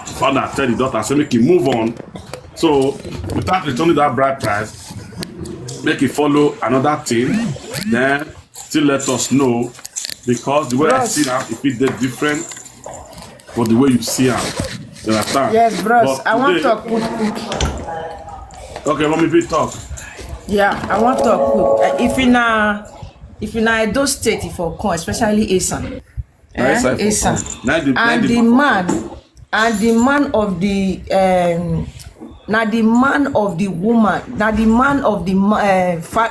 father tell the daughter, say make him move on. So without returning that bride price, make it follow another thing, then still let us know, because the way I see now, if it is different for the way you see her. You understand? Yes, bros. But I want today, to talk quick. okay, let me be talk. Yeah, I want to talk quick. If in a Edo state, if you come, especially Asan, Asan, and the man of the now the man of the woman, now the man of the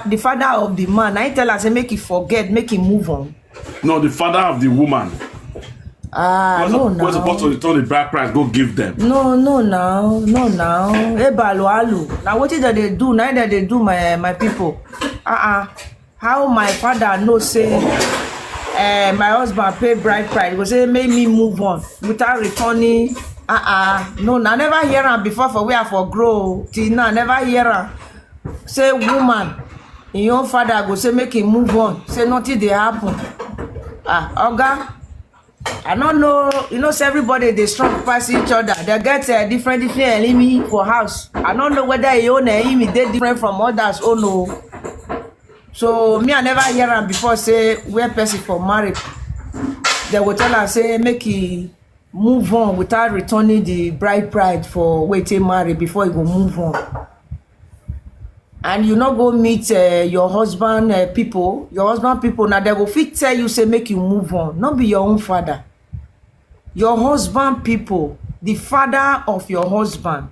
the father of the man. I tell us, make him forget, make him move on. No, the father of the woman. No, now. We're supposed to return the bride price, go give them. No, now. Now what did they do? Neither they do my people. How my father knows say my husband pay bride price, go say make me move on without returning. No, I never hear her before for where for grow. Till now, never hear her say woman, in your father go say make him move on. Say nothing they happen. Oga, I don't know, say everybody they strong past each other. They get different enemy for house. I don't know whether your own enemy they different from others or no. So me, I never hear her before say where person for married. They will tell her say make he move on without returning the bride for Wetin marry before he go move on. And you not go meet your husband people. Your husband people now they go fit tell you say make you move on. Not be your own father. Your husband people, the father of your husband.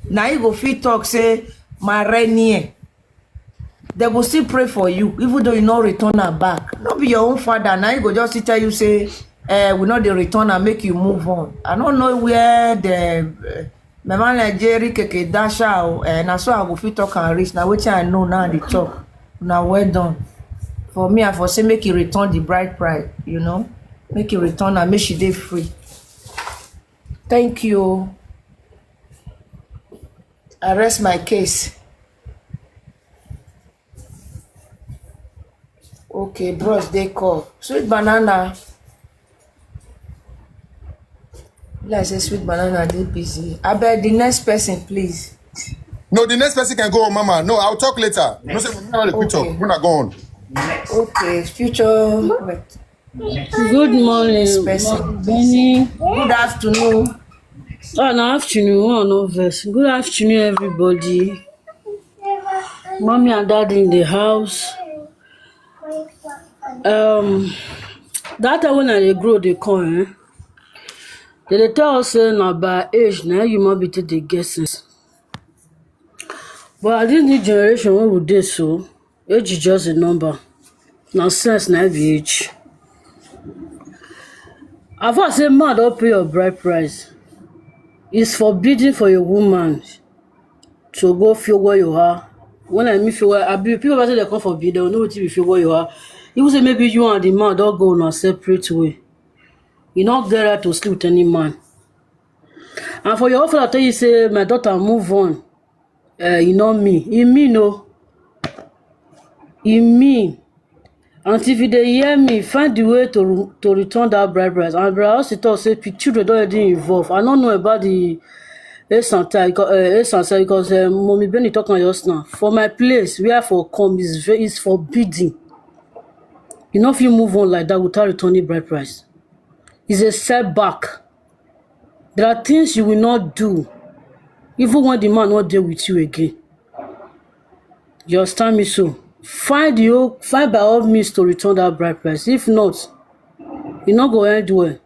Now you go fit talk say my renier. They go still pray for you even though you not return her back. Not be your own father. Now you go just tell you say we know the return and make you move on. I don't know where the my man Nigeria keke dasha and I saw I go fit talk and reach. Now which I know now the talk. Now well done. For me, I for say make you return the bride price, Make you return and make she dey free. Thank you. I rest my case. Okay, bros, they call. Sweet banana. Like say sweet banana, they busy. I beg the next person, please. No, the next person can go on, Mama. No, I'll talk later. No, say we're not quick talk. We're not going. Okay, future. Good morning, Benny. Good afternoon. Oh, no afternoon. Oh, no verse. Good afternoon, everybody. Mommy and daddy in the house. That time when I grow the corn, they tell us now by age now you might be to the guesses. But I didn't need generation when we did so. Age is just a number. Now sense now be age. I've I say man don't pay your bride price. It's forbidden for a woman to go feel where you are. When I mean feel where I be people say they come forbid, they don't know what you feel where you are. You say maybe you and the man don't go on a separate way. You not get right to sleep with any man. And for your offer, I tell you say my daughter move on. You know me. In me no. In me. And if they hear me, find the way to return that bride price. And brother also talk say children don't already involved. I don't know about the Santa because Mommy Benny talking just now. For my place, where for come is forbidden. You know if you move on like that without returning bride price. It's a setback. There are things you will not do, even when the man not there with you again. You understand me so? Find by all means to return that bride price. If not, you not go end well.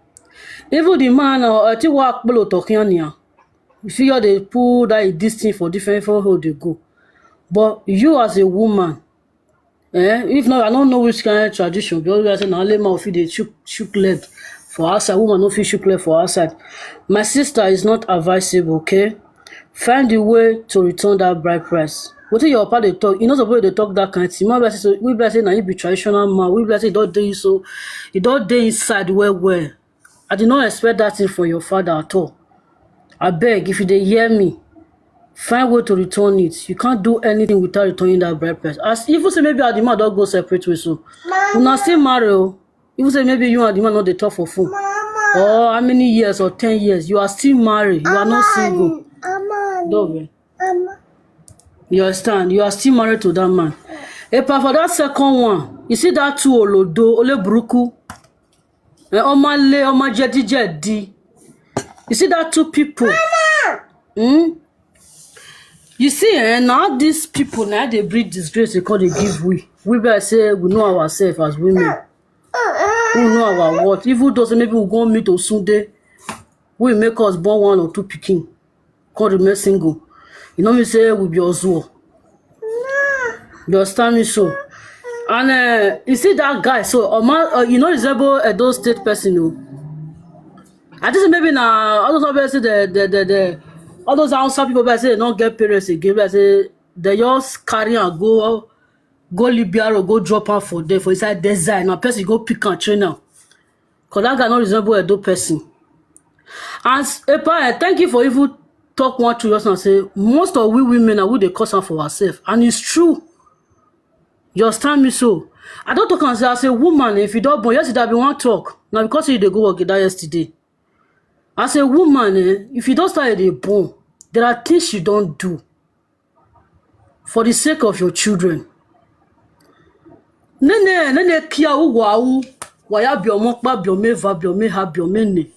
Even the man I think what people talking here. You figure they pull that this thing for different for how they go. But you as a woman, if not, I don't know which kind of tradition. Because I say now let me feel they shook leg for outside. Woman no feel shook leg for outside. My sister is not advisable, okay? Find the way to return that bride price. What your part they talk? You know suppose they talk that kind of thing. We be say now you be traditional man. We be say you don't do so. You don't do inside well. I did not expect that thing from your father at all. I beg, if you dey hear me, find way to return it. You can't do anything without returning that bride price. As even say maybe the man don't go separate way so. You not still marry. Even say maybe you and the man not dey talk for phone. or how many years or 10 years, you are still married, you are not single. Don't you understand? You are still married to that man. But for that second one, you see that two Loadooh, Ole Buruku, and Oma Jedi. You see that two people? You see, now these people, now they breed disgrace because they give we. We better say we know ourselves as women. We know our what. Even though maybe we go meet Osunde, we make us born 1 or 2 pikin, call remain single. You know me say we be Ozuo. You understand me so? And you see that guy, so you know resemble those state person who. I just maybe now all those people say the all those outside people say they don't get parents again. But say they just carry and go Libya or go drop out for there for inside desert. Now person go pick and train now. Cause that guy not resemble a dope person. And thank you for even talk one to us and say most of we women are who they cause for ourselves, and it's true. You understand me so? I don't talk and say as a woman if you don't born yesterday I be one talk now because you dey go work that yesterday. As a woman, if you don't start a born, there are things you don't do for the sake of your children. Nene kia uwa waya biomokba biomeva biomeha biomene.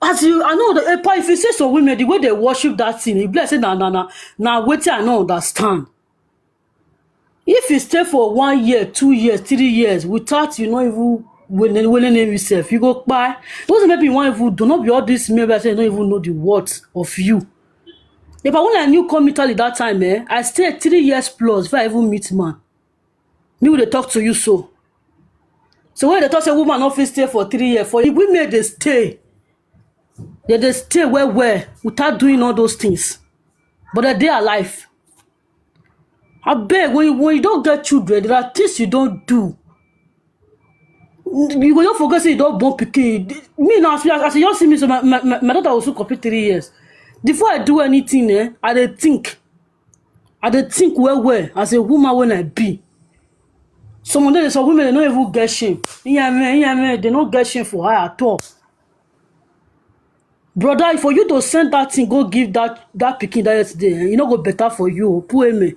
As you, I know if you say so women the way they worship that thing, you bless it now Wetin I don't understand. If you stay for 1 year, 2 years, 3 years without you know even willing yourself, you go buy. Those maybe you want even do not be all this maybe say you don't even know the words of you. If I when I knew come Italy that time, I stayed 3 years plus before I even meet man. Me would they talk to you so. So when they talk say woman not stay for 3 years, for if we made they stay. They stay where without doing all those things. But they are alive. I beg when you don't get children, there are things you don't do. You don't forget say you don't born pikin. Me now, as you see me, so my daughter also complete 3 years. Before I do anything, I dey think well as a woman when I be. Some women they don't even get shame. Yeah, they don't get shame for her at all. Brother, for you to send that thing, go give that pikin that yesterday, you know go better for you. Poor me.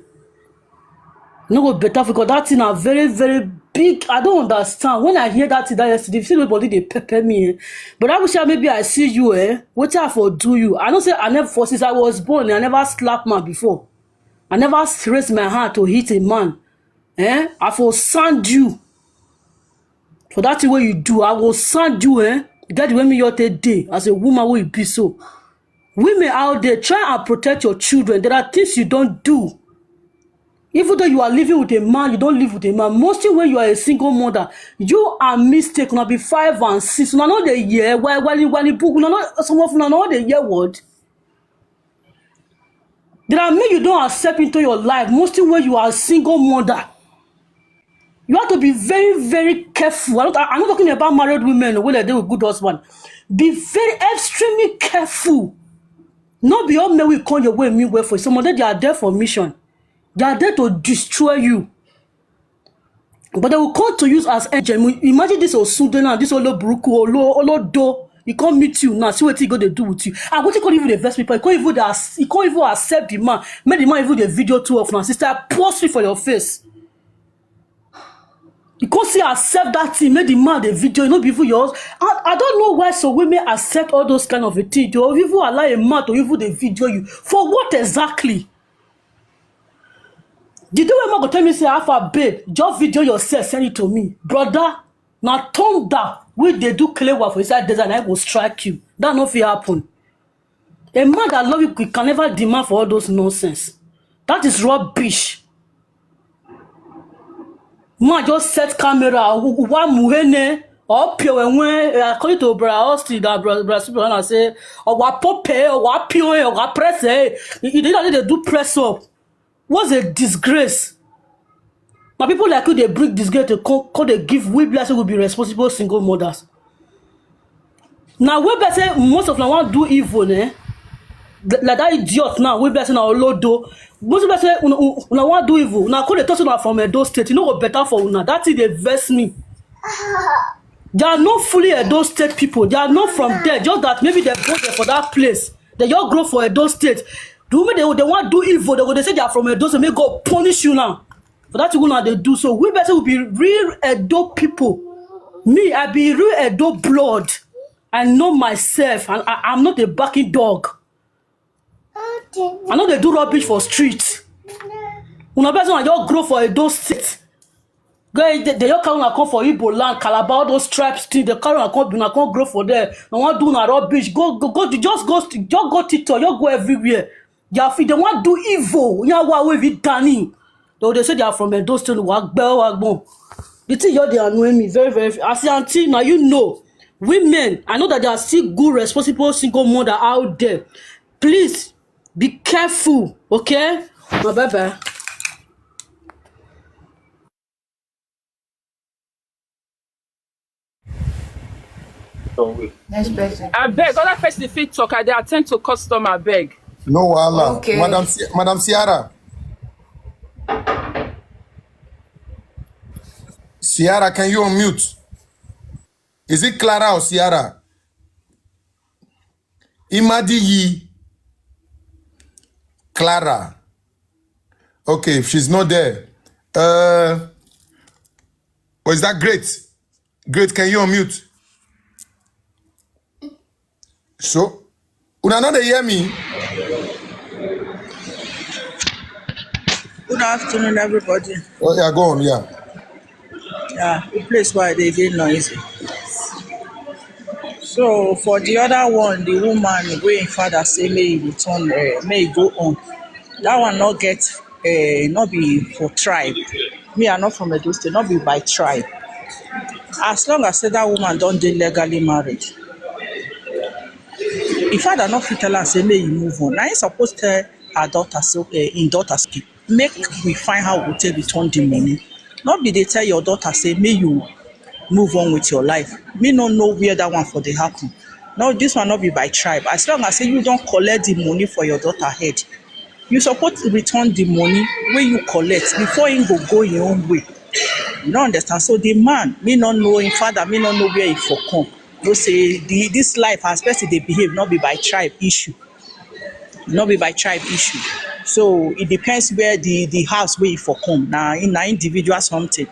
No go better because that thing are very, very big. I don't understand. When I hear that thing that yesterday, see nobody they pepper me. But I wish maybe I see you, what I for do you? I don't say I never since I was born, I never slapped man before. I never raised my hand to hit a man. I for sand you. For that thing what you do, I will sand you, Get the way me your day as a woman will be so. Women out there try and protect your children. There are things you don't do. Even though you are living with a man, you don't live with a man. Mostly when you are a single mother, you are mistaken. Now be 5 and 6. Now know the year. When you book, some of them know the year word. There are men you don't accept into your life. Mostly when you are a single mother. You have to be very, very careful. I'm not talking about married women when they deal with good husband. Be very extremely careful. Not be all men will come your way and mean well for you. Some of them they are there for mission. They are there to destroy you. But they will come to use as agent. Imagine this Osunde now, this Ole Buruku, Loadooh. He can't meet you now. See what he gonna do with you. And what he can't even invest people. He can't even accept the man. Make the man even the video too of now. Sister, post it for your face. You can't see accept that thing, make the man the video, you know, before yours. I don't know why so women accept all those kind of a thing. Or even allow a man to even the video you. For what exactly? Did you ever go tell me say Alpha babe, just video yourself, send it to me. Brother, now thunder, when they do clear work for inside desert, and I will strike you. That not fit happen. A man that love you can never demand for all those nonsense. That is rubbish. Man just set camera, one muhene, or pure when according to Austin, that Brazil and say, or what pope, or what pure, or what press, you didn't they do press up. What's a disgrace? Now people like you they bring disgrace to call they give we blessing will be responsible single mothers. Now we say most of them want do evil, like that idiot now we blessing our Loadooh. Most of them say una want do evil. Now call the person from those states, you know what better for una. That is they vex me. They are not fully Edo State people. They are not from there. Just that maybe they go there for that place. They just grow for Edo State. The women they want to do evil. They say they are from Edo, so may God punish you now. For that you now they do so. We better will be real Edo people. Me, I be real Edo blood. I know myself, and I'm not a backing dog. I know they do rubbish for streets. Una person I just grow for Edo State. They just carry una come for Igbo land, Calabar, all those tribes things. They carry una come grow for there. I want do una rubbish. Go. Just go TikTok. Just go everywhere. They want do evil. You know what we done? They say they are from Edo State. The thing they annoy me very, very. I say until now you know, women. I know that there are still good, responsible single mother out there. Please be careful, okay? Bye. Next person. I beg, other person if fit talk, I dey attend to customer, I beg. No wahala. Okay. Madam Ciara. Ciara, can you unmute? Is it Clara or Ciara? Imadiyi. Clara. Okay, if she's not there. Is that great? Great, can you unmute? So, una not dey hear me? Good afternoon, everybody. Oh, yeah, go on, yeah. Yeah, the place where they get noisy. So for the other one, the woman wey im father say may he return, may he go on. That one not get, not be for tribe. Me, I not from Edo State, not be by tribe. As long as say that woman don't dey legally married, im father not fit tell am say may he move on. Now he suppose tell her daughter say, im daughter speak. Make we find how we take return the money. Not be they tell your daughter say may you move on with your life. Me no know where that one for dey happen. No, this one not be by tribe. As long as say you don't collect the money for your daughter head, you suppose to return the money wey you collect before him go your own way. You don't understand. So the man, me not know him father, me not know where he for come. No say this life as person they behave not be by tribe issue. Not be by tribe issue. So it depends where the house where you for come. Now in individual something.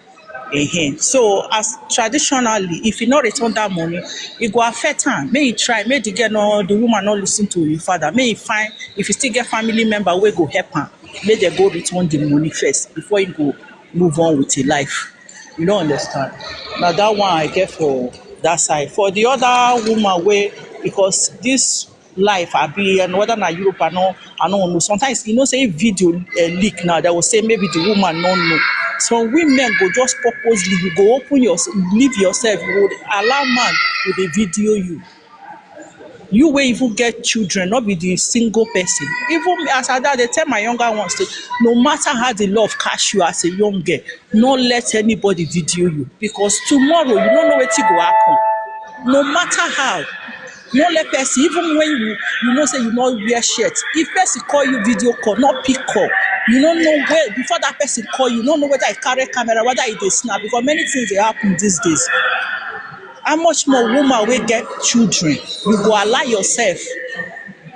So as traditionally, if you not return that money, it go affect am. May he try, may the girl no, the woman not listen to him father. May he find if you still get family member wey go help am, may they go return the money first before he go move on with his life. You don't understand. Now that one I get for that side. For the other woman way, because this life I be and whether na Europe I don't know. Sometimes you know say video leak now, they will say maybe the woman don't know. So women go just purposely, you go open yourself, leave yourself, you would allow man to dey video you. You will even get children, not be the single person. Even as I they tell my younger ones, say, no matter how the love catch you as a young girl, not let anybody video you. Because tomorrow you don't know wetin go happen. No matter how. No let person, even when you know say you not wear shirt. If person call you video call, not pick call. You don't know where before that person call you, don't know whether I carry camera, whether it is snap, because many things they happen these days. How much more woman will get children? You go allow yourself.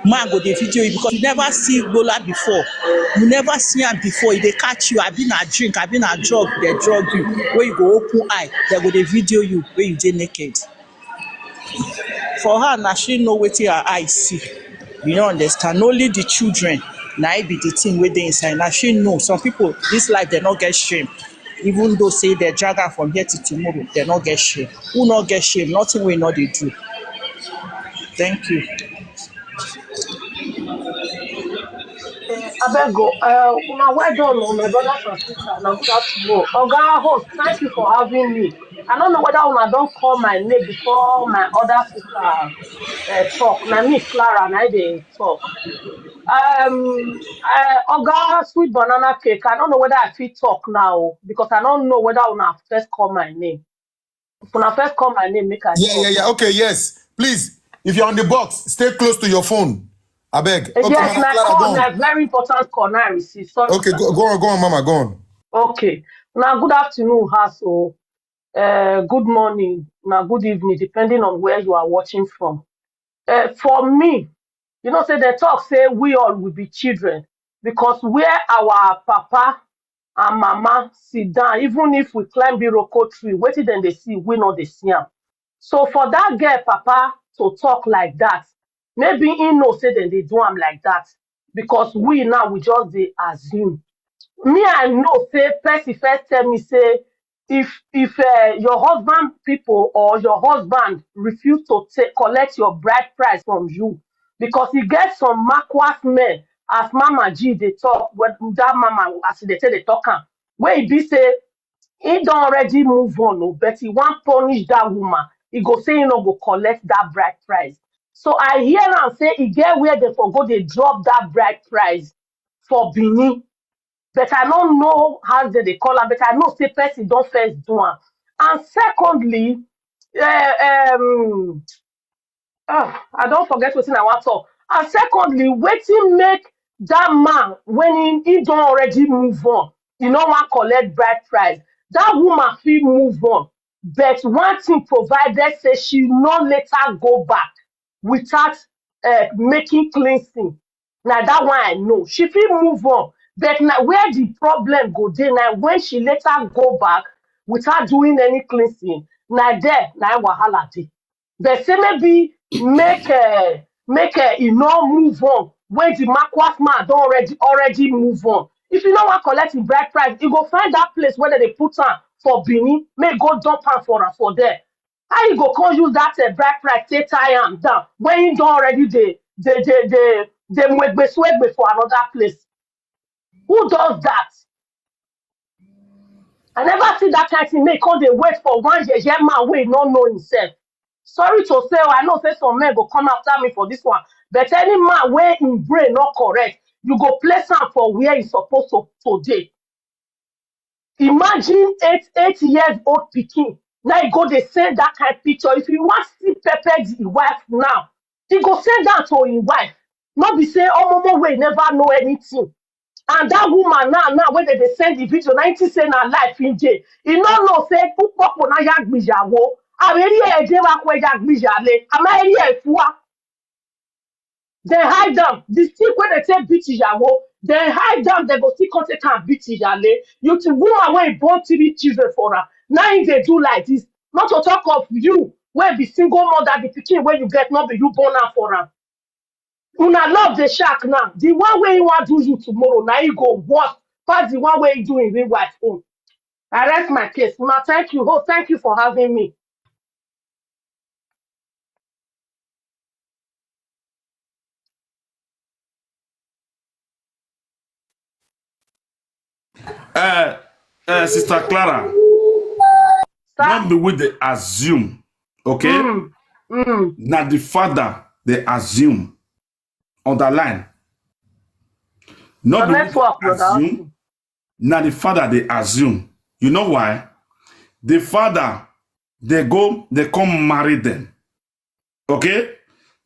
Man go dey video you because you never see Lola before. You never see her before. If they catch you, I been a drink, I been a drug, they drug you. Where you go open eye, they go dey video you where you dey naked. For her, now she know wetin her eye see. You don't understand. Only the children, now it be the thing where they inside. Now she know. Some people, this life they not get shame. Even though say they drag her from here to tomorrow, they not get shame. Who not get shame? Nothing we not they do. Thank you. Abego, una well done, my brothers and sisters. Now good afternoon. Oga host, thank you for having me. I don't know whether una don't call my name before my other sister talk. Now me Clara, now they talk. Oga sweet banana cake. I don't know whether I feel talk now because I don't know whether una first call my name. If una first call my name, make I talk. Yeah. Okay, yes. Please, if you're on the box, stay close to your phone. I beg. Okay, Yes, Mama my Clara, call, go on. na very important call now I receive. Sorry. Okay, go on, Mama, go on. Okay. Now, good afternoon, household. good morning, na good evening, depending on where you are watching from. For me, you know, say they talk say we all will be children because where our papa and mama sit down, even if we climb Biroko tree, wetin dem dey see, we no dey see am. So for that girl papa to talk like that, maybe he know say dem dey do am like that because we now we just dey assume. Me I know say person first tell me say if your husband people or your husband refuse to collect your bride price from you because e get some makwas men as mama G dey talk when that mama as they say dey talk am wey e be say he don already move on but he wan punish that woman he go say he no go collect that bride price. So I hear am say e get where dem for go dey drop that bride price for Benin but I don't know how they call am, but I know say person don first do am. And secondly, um I don't forget wetin I wan talk. And secondly, wetin make that man when he don already move on, he no wan collect bride price. That woman fit move on, but one thing provided say she no later go back without making cleansing. Na that one I know. She fit move on, but na where the problem go dey na when she later go back without doing any cleansing. Na there na im wahala dey. They say maybe make e no move on when the makwas man don already move on. If you no wan collect him bride price, you go find that place where they put am for Benin, make go dump am for am for there. How you go come use that bride price take tie am down when you don already dey mwegbe for another place? Who does that? I never see that kind of thing. Make come dey wait for one yeye man wey no know himself. Sorry to say, I know say some men go come after me for this one, but any man wey im brain not correct, you go place am for where e supposed to dey. Imagine 8 years old pikin. Now you go dey send that kind of picture. If you want see pepper the wife now, he go send that to his wife. Not be say, oh, momo wey never know anything. And that woman now when they send the video, 90 say na life in day. He no know say púpọ̀ na ya gbìyàwó. Àwẹ̀rí ẹ̀jẹ̀ wa kọ ẹja gbìyàlé. Àmọ́ ẹ̀rí ẹ̀fúwa. They hide them. The stick when they say beat ìyàwó, they hide them. They go still come take am beat ìyàlé. You to woman wey born 3 children for her. Now if they do like this, not to talk of you wey be single mother, the pikin wey you get, not be you born am for am. Una love the shark now. The one way he want do you tomorrow, now you go worse pass the one way he do in real wife own. I rest my case. Una, thank you. Oh, thank you for having me. Sister Clara, not Sir? be with the assume, okay? Now the father they assume on the line. Not The be with network, the brother. assume. Now the father they assume. You know why? The father they come marry them. Okay?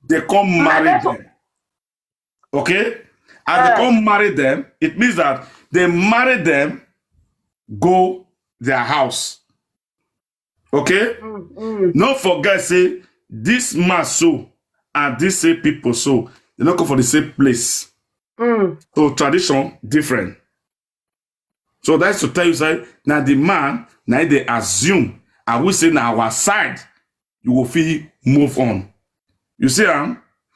They come My marry network. them. Okay? As they come marry them, it means that they marry them, go their house. Okay? Don't forget, say, this man so and this say people so. They don't come for the same place. So tradition different. So that's to tell you, say, now the man, now they assume, I will say now our side, you will feel move on. You see,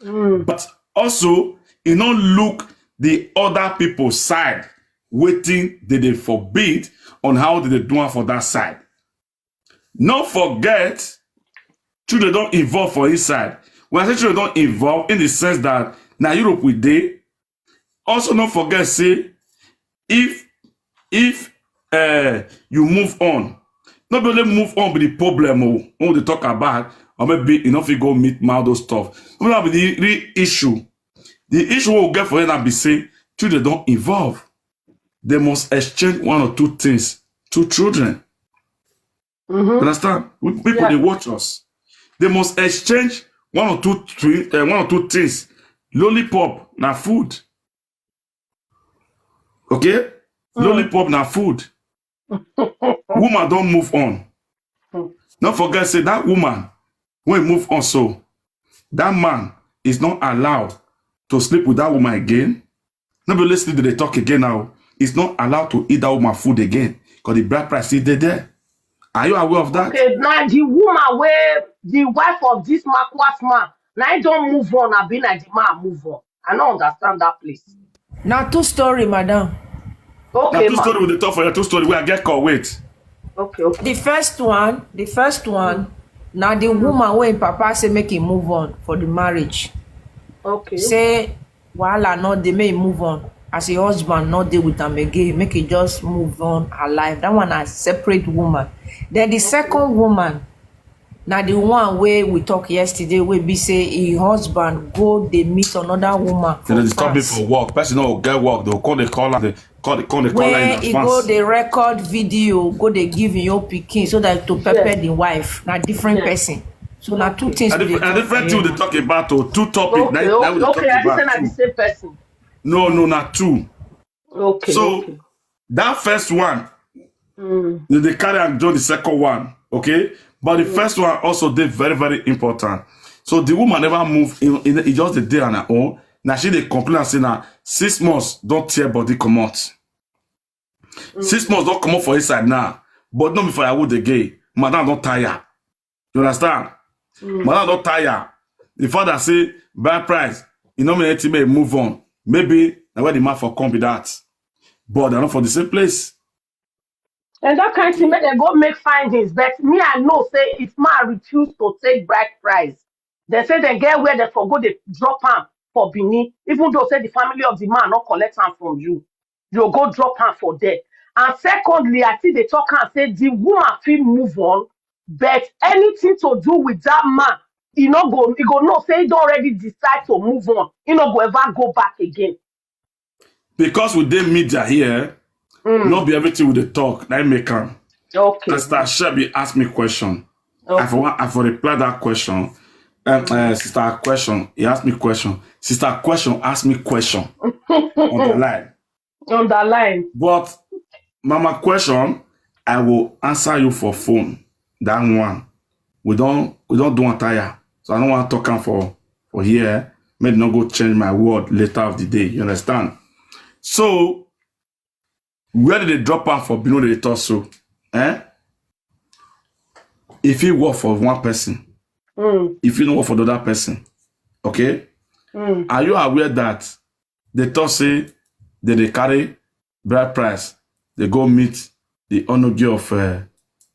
but also, you don't look the other people's side, waiting did they forbid on how did they do it for that side. Not forget, children don't involve for his side. When I say children don't involve in the sense that now Europe we dey. Also, don't forget, say, if you move on, not only move on with the problem when they talk about, or maybe enough you go meet my those stuff. Not be the real issue. The issue we'll get for them be say children don't involve. They must exchange one or two things to children. Understand? People they watch us. They must exchange one or two things. Lollipop na food. Okay? Lollipop na food. Woman don't move on. Don't forget, say that woman, when we move on, so that man is not allowed to sleep with that woman again. Nobody listening to the talk again now. He's not allowed to eat that woman food again because the bride price is there. Are you aware of that? Okay, now the woman where the wife of this Makwas man, now I don't move on, I be like the man move on. I don't understand that place. Now two story, madam. Now Okay, two man. story with the talk for your two story where I get called. Wait. Okay. The first one, now the woman when papa say make him move on for the marriage. Okay. Say wahala not they may move on. As a husband not dey with am again, make it just move on her life. That one a separate woman. Then the second woman, now the one where we talk yesterday, where be say her husband go they meet another woman Then for they stop me France. for work. Person no get work. They'll call the caller. They call the caller Where in he go advance. they record video, go they give him your pikin so that to prepare the wife. Now different person. So now two things. A we dey different, talk different here. thing they talk about. Oh, two topics. Okay, Now we dey talk okay, I about understand I'm two. the same person. No, not two. Okay. So okay. that first one, they carry and join the second one, okay? But the first one also did very, very important. So the woman never moved in just the day on her own. Now she they complain and say now 6 months don't tear body come out. 6 months don't come out for inside now. But not before I would again. Madam don't tire. You understand? Madam don't tire. The father say bad price. You know me may move on. Maybe now where the man for come with that. But they're not for the same place. And that kind of thing make them go make findings. But me, I know say if man refuse to take bride price, they say they get where they forgo they drop am for Benin. Even though say the family of the man not collect am from you, you go drop am for there. And secondly, I think they talk and say the woman feel move on, but anything to do with that man, he go no say he don't already decide to move on. He not go ever go back again. Because with the media here, not be everything with the talk. That make am. Okay. Sister Shelby asked me question. Okay. I for reply that question. Sister question, he asked me question. Sister question asked me question on the line. On the line. But Mama question, I will answer you for phone. That one. We don't do entire. So I don't want to talk am for here. Maybe not go change my word later of the day. You understand? So where did they drop out for below the torso? If you work for one person, if you don't work for the other person, okay? Are you aware that they thought say that they carry bride price, they go meet the onogi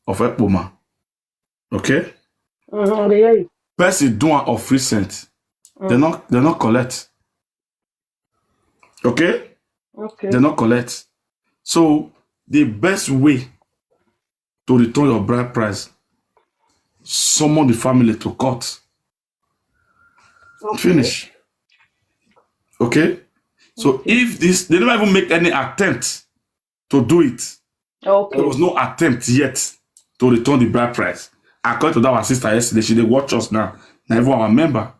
of Epoma, okay? Yeah. Person doing of recent, they not collect, okay? Okay. They not collect. So the best way to return your bride price, summon the family to court. Finish. Okay? So if this, they never even make any attempt to do it. Okay. There was no attempt yet to return the bride price. According to that our sister yesterday, she did watch us now. Now everyone our member.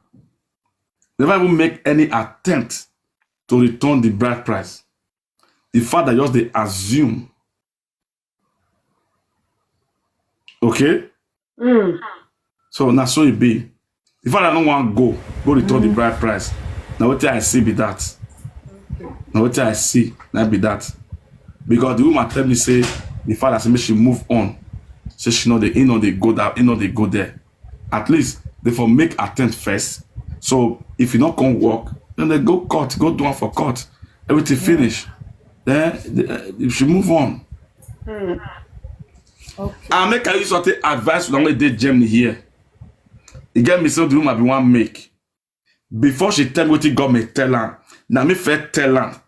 They never even make any attempt to return the bride price. The father just they assume. Okay? So now so it be. The father don't want to go return the bride price. Now what I see be that. Now what I see, that be that. Because the woman tell me say the father say make she move on. Say she know they go that, they go there. At least they for make attempt first. So if you not come work, then they go court, go do one for court. Everything finish. Then you should move on. Okay. I make I use something advice when we did Germany here. You get me so the woman be one make. Before she tell me what the government tell her, now me first tell her,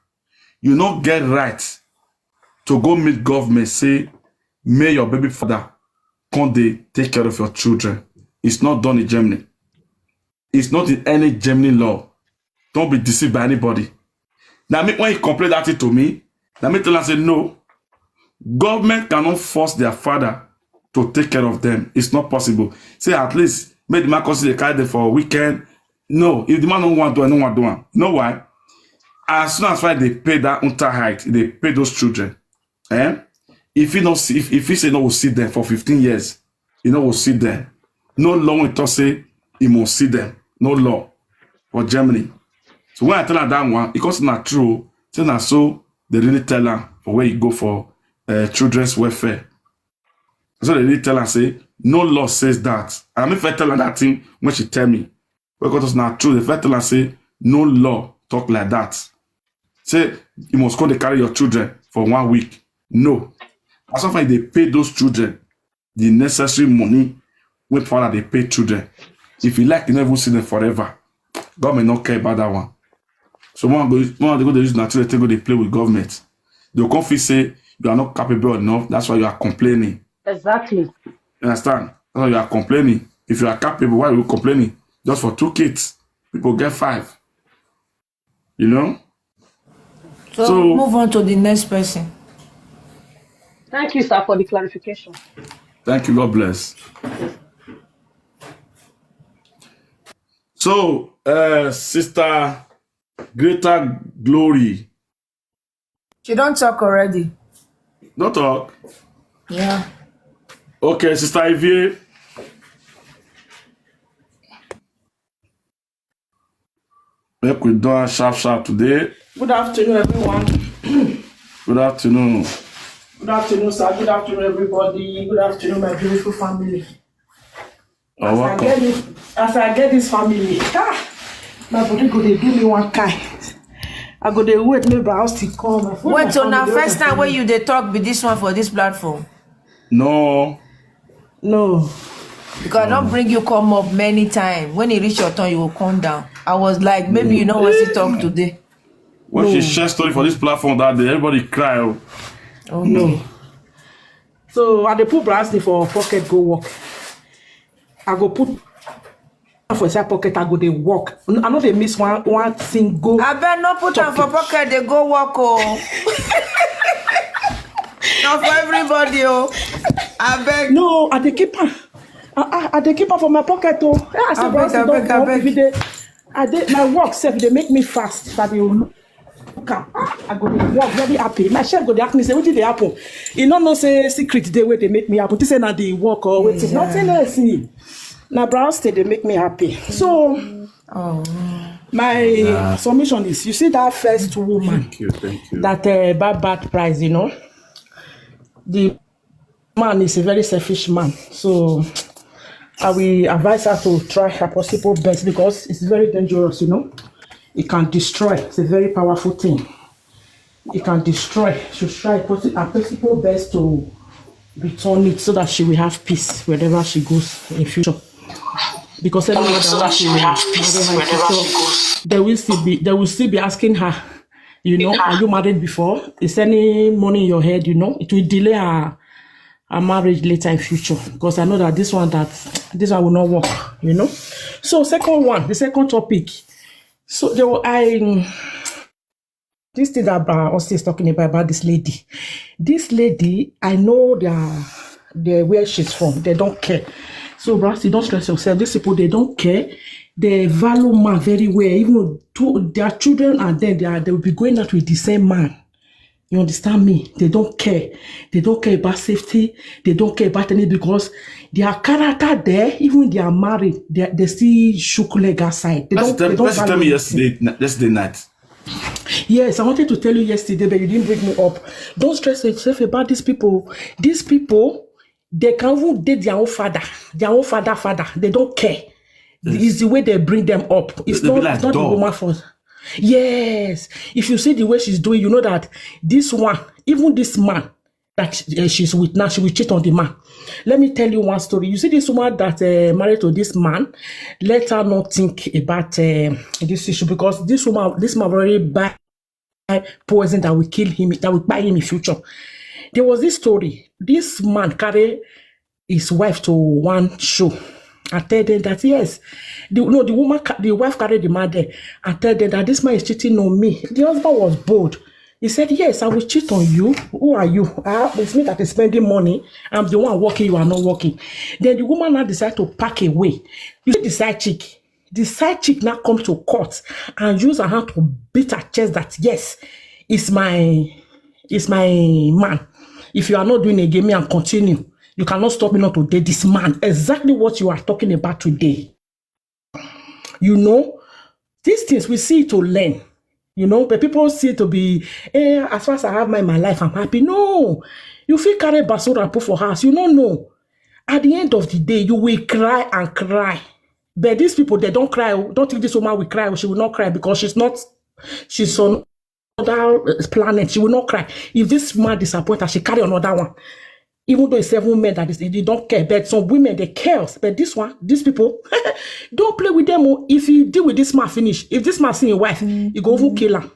you not get right to go meet government say, may your baby father come they take care of your children. It's not done in Germany. It's not in any Germany law. Don't be deceived by anybody. Now when you complain that to me, now me tell her say no. Government cannot force their father to take care of them. It's not possible. Say at least make the man consider carry them for a weekend. No, if the man don't want to do it, don't want to do it. You know why? As soon as they pay that height, they pay those children. If he not see, if he say no, will sit there for 15 years, you know, will see them. No law will talk say he must see them. No law for Germany. So when I tell her that one, because it's not true, so they really tell her for where you go for children's welfare. So they really tell her, say, no law says that. And if I tell her that thing, when she tell me, because it's not true, if I tell her, say, no law talk like that. Say, you must go to carry your children for 1 week. No. As long as they pay those children the necessary money when father they pay children. If you like, you never see them forever. Government not care about that one. So one they go to use natural, they go they play with government. They'll come feel say you are not capable enough. That's why you are complaining. Exactly. You understand? That's why you are complaining. If you are capable, why are you complaining? Just for 2 kids, people get 5. You know? So move on to the next person. Thank you, sir, for the clarification. Thank you. God bless. So, Sister Greater Glory. She don't talk already. Don't talk. Yeah. Okay, Sister Ivy. Make we do sharp today. Good afternoon, everyone. Good afternoon. Good afternoon, sir. Good afternoon, everybody. Good afternoon, my beautiful family. Oh, As I get this family, my body go dey do me one kind. I go dey wait, maybe I'll still come. Wait, so now first time when you they talk be this one for this platform? No. No. Because I don't bring you come up many times. When you reach your turn, you will come down. I was like, maybe you know what to talk today. When she share story for this platform that day, everybody cry. Oh no. So I dey put bracelet for pocket go work. I go put for inside pocket, I go dey work. I know they miss one single. I bet not put them for pocket, they go walk. Oh. Not for everybody. Oh. I beg. No, I dey keep her. I dey keep her for my pocket. Oh. I say, I beg. I did my work self. They make me fast. That you I go to work very happy. My chef go dey ask me say, "What did they happen?" You no say secret dey where they make me happy. This say na the work or wait, it's nothing else. Na brown state they make me happy. So, my submission is: you see that first woman, Thank you. that bad price, you know. The man is a very selfish man, so I will advise her to try her possible best because it's very dangerous, you know. It can destroy. It's a very powerful thing. It can destroy. She should try her possible best to return it so that she will have peace wherever she goes in future. Because everyone so that she will have peace wherever she goes, they will still be asking her, you know, are you married before? Is any money in your head? You know, it will delay her marriage later in future. Because I know that this one will not work. You know. So the second topic. So this thing that Austin is talking about this lady. This lady, I know where she's from. They don't care. So, Brasi, don't stress yourself. These people, they don't care. They value man very well. Even their children and then they will be going out with the same man. You understand me? They don't care. They don't care about safety. They don't care about anything because their character there, even they are married, they still shook leg aside. They don't tell me yesterday night. Yes, I wanted to tell you yesterday, but you didn't bring me up. Don't stress yourself about these people. These people, they can even date their own father. They don't care. Yes. It's the way they bring them up. It's not the woman first. Yes. If you see the way she's doing, you know that this one, even this man that she's with now, she will cheat on the man. Let me tell you one story. You see this woman that married to this man, let her not think about this issue because this man already buy poison that will kill him, that will buy him in future. There was this story. This man carried his wife to one show. I tell them that yes, the wife carried the man there. I tell them that this man is cheating on me. The husband was bold. He said, yes, I will cheat on you. Who are you? It's me that is spending money. I'm the one working, you are not working. Then the woman now decided to pack away. You see the side chick. The side chick now comes to court and use her hand to beat her chest that yes, it's my man. If you are not doing it again, me and continue. You cannot stop me not to date this man. Exactly what you are talking about today. You know, these things we see to learn. You know, but people see to be, as far as I have my life, I'm happy. No, you feel carry basura put for house. You don't know. At the end of the day, you will cry and cry. But these people, they don't cry. Don't think this woman will cry. She will not cry because she's on another planet. She will not cry. If this man disappoints her, she carry another one. Even though it's 7 men that they don't care. But some women, they care. But these people, don't play with them. If you deal with this man, finish. If this man see your wife, you go over kill her.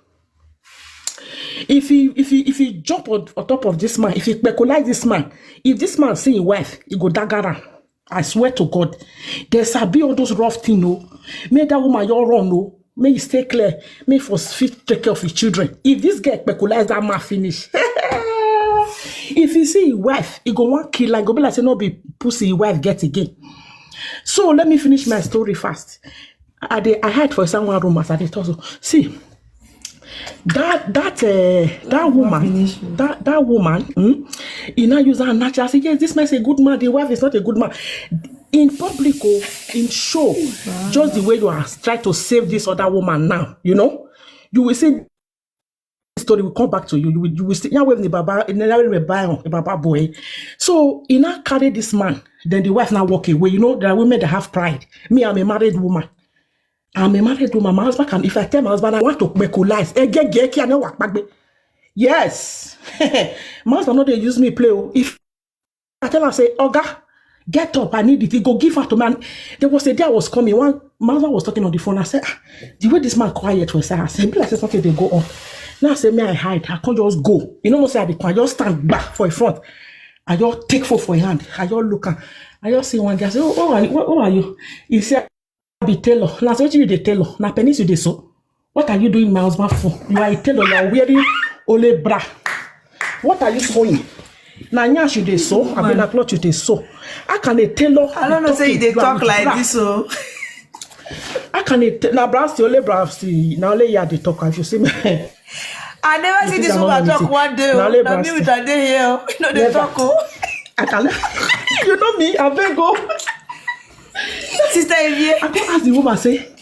If he jump on top of this man, if he speculate this man, if this man see your wife, he go dagger her. I swear to God. There's a be all those rough things, no. May that woman you run, no. May you stay clear. May for fit take care of his children. If this guy speculate that man finish. If you see your wife, he go want kill her. Go be like say no be pussy your wife get again. So let me finish my story fast. I had for someone room as I did also. See, that woman, he now use her natural. Say yes, this man is a good man. The wife is not a good man. In public, in show, just the way you are trying to save this other woman now, you know, you will see. Story will come back to you. You will see. Yeah, when the Baba boy. So he now carry this man. Then the wife now walk away. You know, there are women that have pride. Me, I'm a married woman. My husband can. If I tell my husband I want to equalize, yes. My husband not they use me play. If I tell her say, Oga, get up, I need it. He go give her to man. There was a day I was coming. My husband was talking on the phone. I said, the way this man quiet was, I said, like something they go on. Now I say, may I hide? I can't just go. You know what I say? I just stand back for a front. I just take phone for a hand. I just look at. I just see one guy. I say, who are you? He said, I be tailor. Now say, what you the tailor? Now pennies you dey so. What are you doing, my husband for? You are a tailor. You are wearing ole bra. What are you sewing? Now nyash you dey so. I been a cloth you dey so. I can a tailor. I don't know say they talk like bra. This so. I can now brass the ole brass now lay ya the talk. If you see me. I never see this woman talk one day. Now me with a day here. You know they talk. I can. You know me. I beg go. Sister Evie. I can ask the woman say.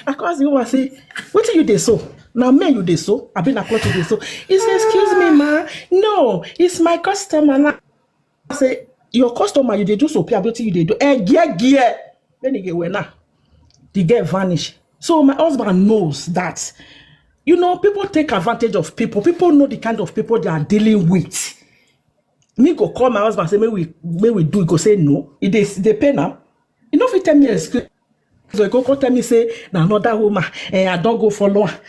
I can ask the woman say. What do you dey so? Now me you dey so. I been a cloth you dey so. He say excuse me ma. No, it's my customer now. I say your customer you dey do so. What you dey do? Gear. Then he get where now. The girl vanish. So my husband knows that, you know, people take advantage of people. People know the kind of people they are dealing with. Me go call my husband and say, may we do it. Go say no. They pay now. You know if you tell me excuse, so you go tell me say, now another woman, I don't go follow her.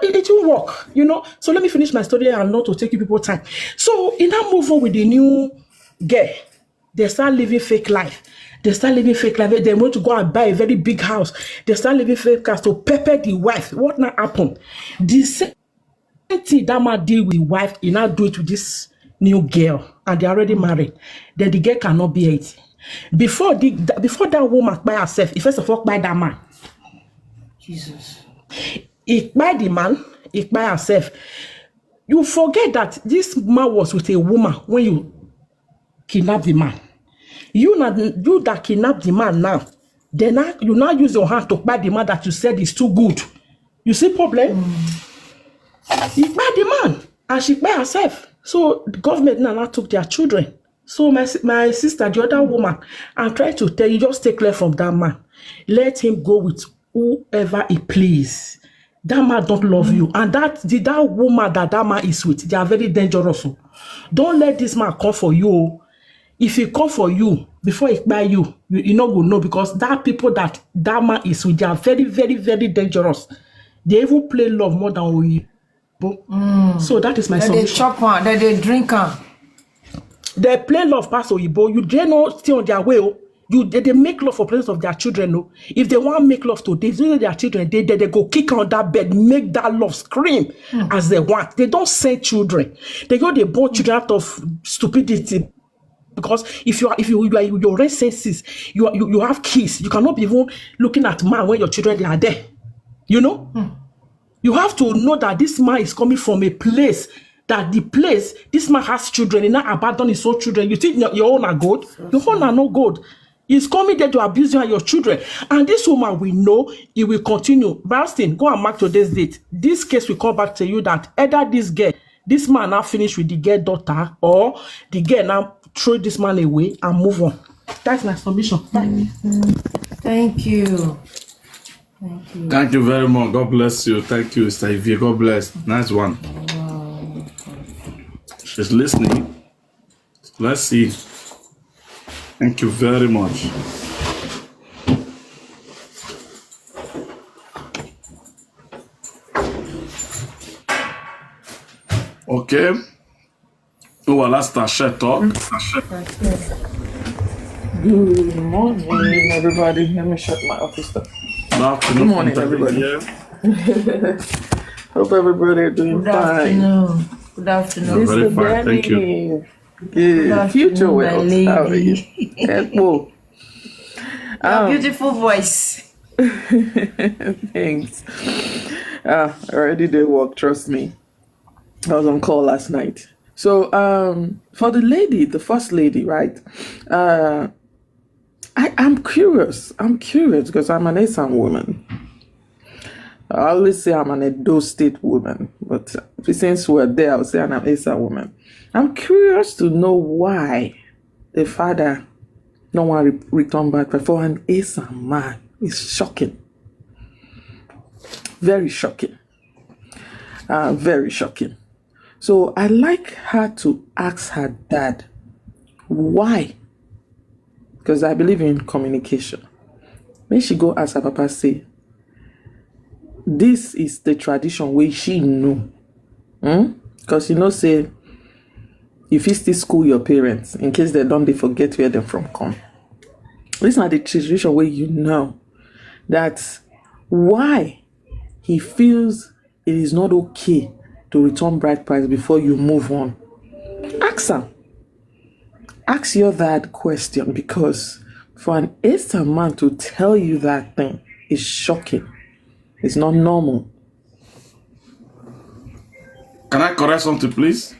It will work, you know. So let me finish my story and not to take you people time. So in that move on with the new girl, they start living fake life. They start living fake life. They want to go and buy a very big house. They start living fake house to pepper the wife. What now happened? The same thing that man deal with wife, he now do it to this new girl, and they already married. Then the girl cannot be it. Before that woman by herself, he first of all buy that man. Jesus. He buy the man. He by herself. You forget that this man was with a woman when you kidnap the man. You that kidnap the man now, then you now use your hand to buy the man that you said is too good. You see problem? He buy the man and she buy herself. So the government now took their children. So my sister, the other woman, I'm trying to tell you, just take clear from that man. Let him go with whoever he please. That man don't love you. And that woman that man is with, they are very dangerous. Don't let this man come for you. If he come for you, before he buy you, you not go know, because that people that man is with, they are very, very, very dangerous. They even play love more than we. So that is my solution. They chop one, they drink one. They play love past Oyibo. You dare not stay on their way. They make love for presence of their children. No? If they want to make love to their children, they go kick on that bed, make that love scream as they want. They don't send children. They born children out of stupidity. Because if you are your race senses, you have kids, you cannot be even looking at man when your children they are there. You know? You have to know that this man is coming from a place that the place, this man has children, he now abandon his own children. You think your own are good? Your own are no good. He's coming there to abuse you and your children. And this woman, we know he will continue. Ralston, go and mark today's date. This case will come back to you that either this man now finish with the girl daughter, or the girl now throw this man away and move on. That's my submission. Thank you. Thank you. Thank you very much. God bless you. Thank you, Sister Ivy. God bless. Nice one. Wow. She's listening. Let's see. Thank you very much. Okay. Oh, last share talk. Good morning, everybody. Let me shut my office door. Good morning, everybody. Hope everybody are doing Good fine. afternoon. Good afternoon. Very Mr. fine, thank you. Danny. Good. afternoon, Future my wealth. lady. How are you? Whoa. Your beautiful voice. Thanks. I already did work, trust me. I was on call last night. So, for the lady, the first lady, right? I'm curious. I'm curious because I'm an Esan woman. I always say I'm an Edo State woman, but since we're there, I'll say I'm an Esan woman. I'm curious to know why the father don't want to return back for an Esan man. It's shocking. Very shocking. Very shocking. So I like her to ask her dad why. Because I believe in communication. When she go ask her papa, say, this is the tradition where she know. Because you know, say, if you still school your parents, in case they don't, they forget where they're from come. This is not the tradition where you know that why he feels it is not okay to return bride price before you move on. Ask her. Ask your dad question, because for an Eastern man to tell you that thing is shocking. It's not normal. Can I correct something, please?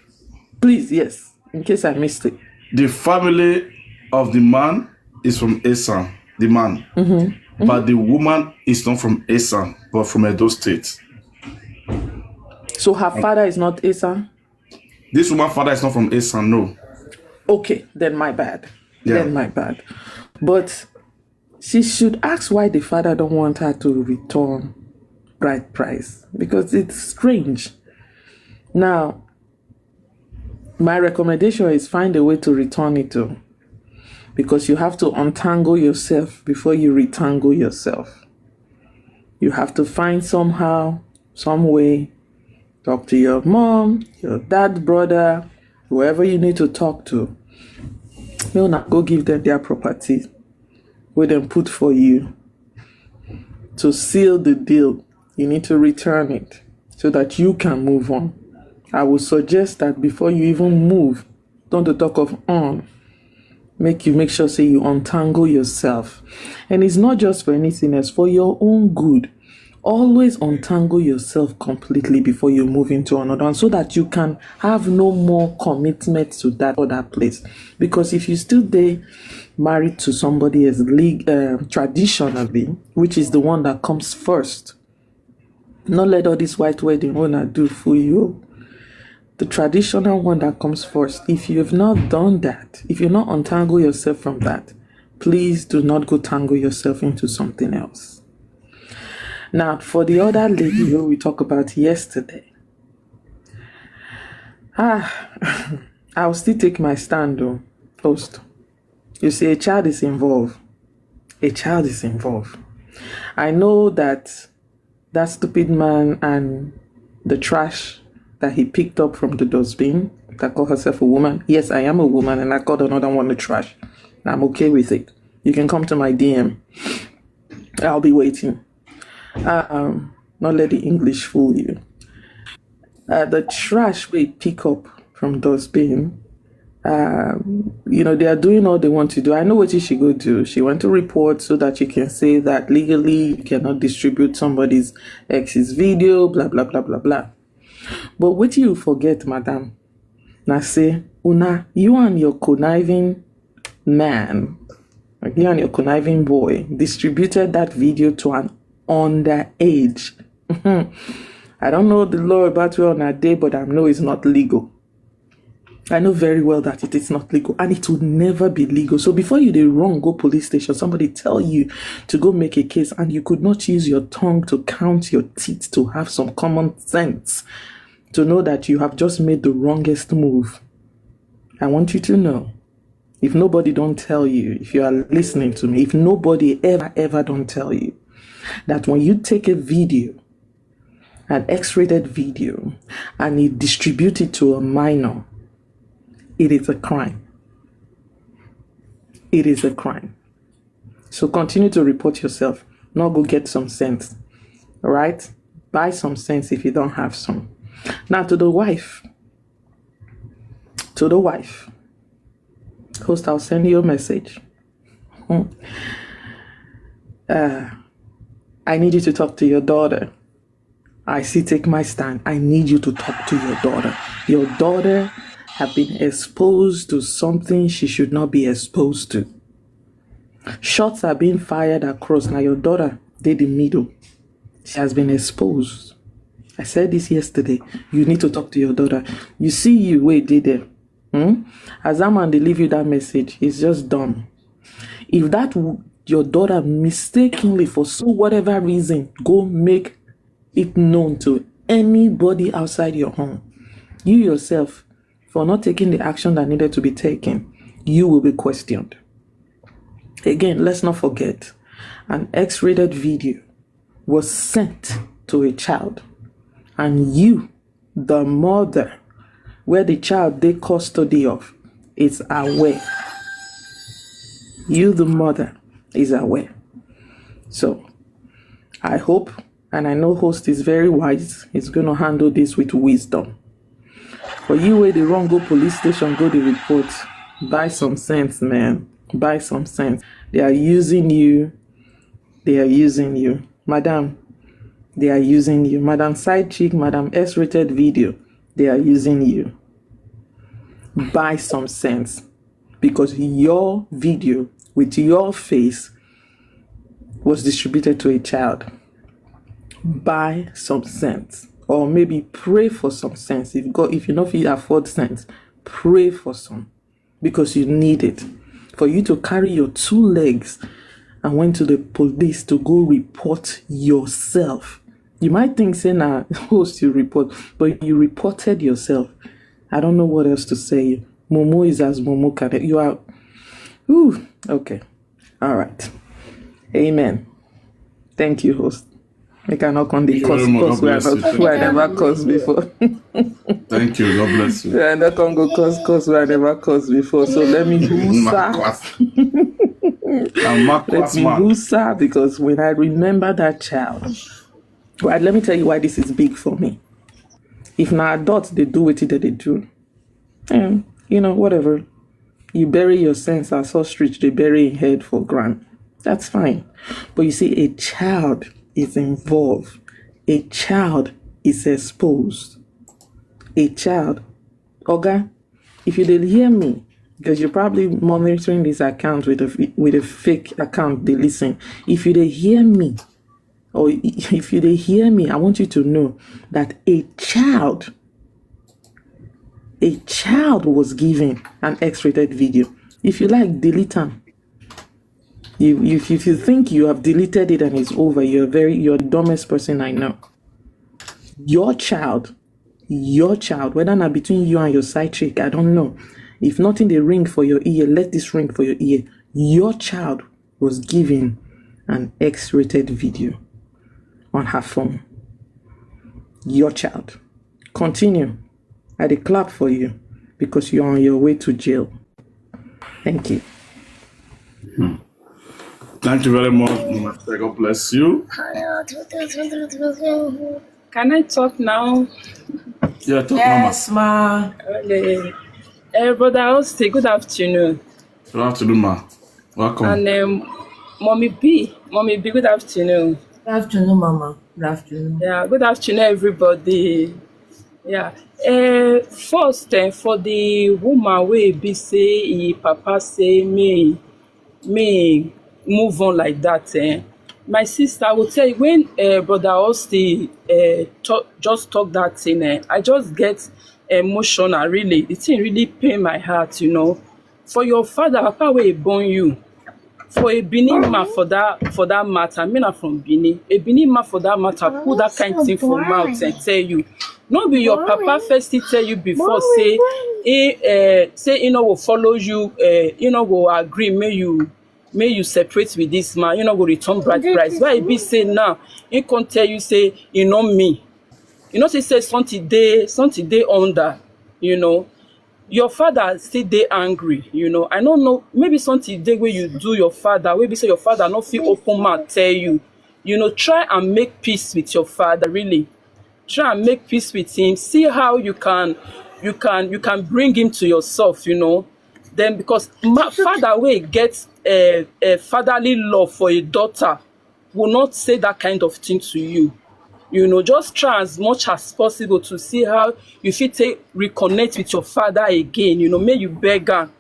Please, yes, in case I missed it. The family of the man is from Esan, the man. But the woman is not from Esan, but from Edo State. So her father is not Esan? This woman's father is not from Esan, no. Okay, then my bad. Yeah. Then my bad. But she should ask why the father don't want her to return bride price, because it's strange. Now, my recommendation is find a way to return it to, because you have to untangle yourself before you retangle yourself. You have to find somehow, some way, talk to your mom, your dad, brother, whoever you need to talk to. You'll not go give them their property, where them put for you. To seal the deal, you need to return it so that you can move on. I would suggest that before you even move, don't talk of on. Make sure say you untangle yourself. And it's not just for anything else, for your own good. Always untangle yourself completely before you move into another one, so that you can have no more commitment to that other place. Because if you still stay married to somebody as traditionally, which is the one that comes first, not let all this white wedding owner do for you. The traditional one that comes first. If you have not done that, if you not untangle yourself from that, please do not go tangle yourself into something else. Now, for the other lady who we talked about yesterday, I'll still take my stand though, post. You see, a child is involved. A child is involved. I know that stupid man and the trash that he picked up from the dustbin, that called herself a woman. Yes, I am a woman, and I called another one the trash. I'm okay with it. You can come to my DM. I'll be waiting. Not let the English fool you. The trash we pick up from dustbin, they are doing all they want to do. I know what she go do. She went to report so that you can say that legally you cannot distribute somebody's ex's video, blah, blah, blah, blah, blah. But what you forget, madam, now say, una, you and your conniving man, like you and your conniving boy, distributed that video to an underage. I don't know the law about you on that day, but I know it's not legal. I know very well that it is not legal, and it would never be legal. So before you dey wrong go police station, somebody tell you to go make a case, and you could not use your tongue to count your teeth to have some common sense to know that you have just made the wrongest move. I want you to know, if nobody don't tell you, if you are listening to me, if nobody ever don't tell you, that when you take a video, an X-rated video, and you distribute it to a minor, it is a crime. It is a crime. So continue to report yourself. Not go get some sense. All right? Buy some sense if you don't have some. Now to the wife. To the wife. Host, I'll send you a message. I need you to talk to your daughter. I see, take my stand. I need you to talk to your daughter. Your daughter have been exposed to something she should not be exposed to. Shots are being fired across. Now your daughter did the middle. She has been exposed. I said this yesterday. You need to talk to your daughter. You see you where did there. As that man, they leave you that message. It's just dumb. If that your daughter mistakenly, for so whatever reason, go make it known to anybody outside your home, you yourself, for not taking the action that needed to be taken, you will be questioned. Again, let's not forget, an X-rated video was sent to a child, and you, the mother, where the child they custody of, is aware. You, the mother, is aware. So, I hope, and I know host is very wise, he's going to handle this with wisdom. For you where the wrong go police station, go the report. Buy some sense, man. Buy some sense. They are using you. They are using you. Madam, they are using you. Madam side chick, Madam X-rated video, they are using you. Buy some sense. Because your video with your face was distributed to a child. Buy some sense. Or maybe pray for some sense. If you know if you afford sense, pray for some. Because you need it. For you to carry your 2 legs and went to the police to go report yourself. You might think, say, nah, host you report, but you reported yourself. I don't know what else to say. Momo is as Momo can. You are, okay. All right. Amen. Thank you, host. I cannot on the cause who I never caused before. Thank you. God bless you. I not can go cause who I never caused before. So let me whoosah because when I remember that child, right, let me tell you why this is big for me. If now adults they do what they do, and whatever, you bury your sense as ostrich, they bury in head for grand. That's fine. But you see, a child is involved. A child is exposed. A child. Oga, if you did hear me, because you're probably monitoring this account with a fake account, they listen. If you did hear me, or if you did hear me, I want you to know that a child was given an X-rated video. If you like, delete them. If you think you have deleted it and it's over, you're the dumbest person I know. Your child, whether not between you and your side chick, I don't know. If nothing they ring for your ear, let this ring for your ear. Your child was given an X-rated video on her phone. Your child. Continue. I declare for you because you're on your way to jail. Thank you. Thank you very much, Master. God bless you. Can I talk now? Yeah, talk, Yes, Mama. Brother Oste, good afternoon. Good afternoon, ma. Welcome. And Mommy B, good afternoon. Good afternoon, Mama. Good afternoon. Yeah, good afternoon, everybody. Yeah. First, for the woman wey be say e papa say may move on like that. My sister, I will tell you when brother Austin just talk that thing. I just get emotional. Really, the thing really pain my heart. For your father, papa wey born you. For a Benin man for that matter, me na from Benin. A Benin man for that matter, put that kind thing for mouth and tell you. No be your papa first he tell you before say he no go follow you, he no go agree, may you separate with this man, you no go return bride price. Why e be say now he can't tell you say e no me. Say something dey under, you know your father still dey angry. I no know, maybe something dey wey you do your father wey be say your father no fit open mouth tell you. Try and make peace with your father. Really try and make peace with him. See how you can bring him to yourself. Then because father wey get fatherly love for a daughter will not say that kind of thing to you. Just try as much as possible to see how you fit take reconnect with your father again. May you beg am,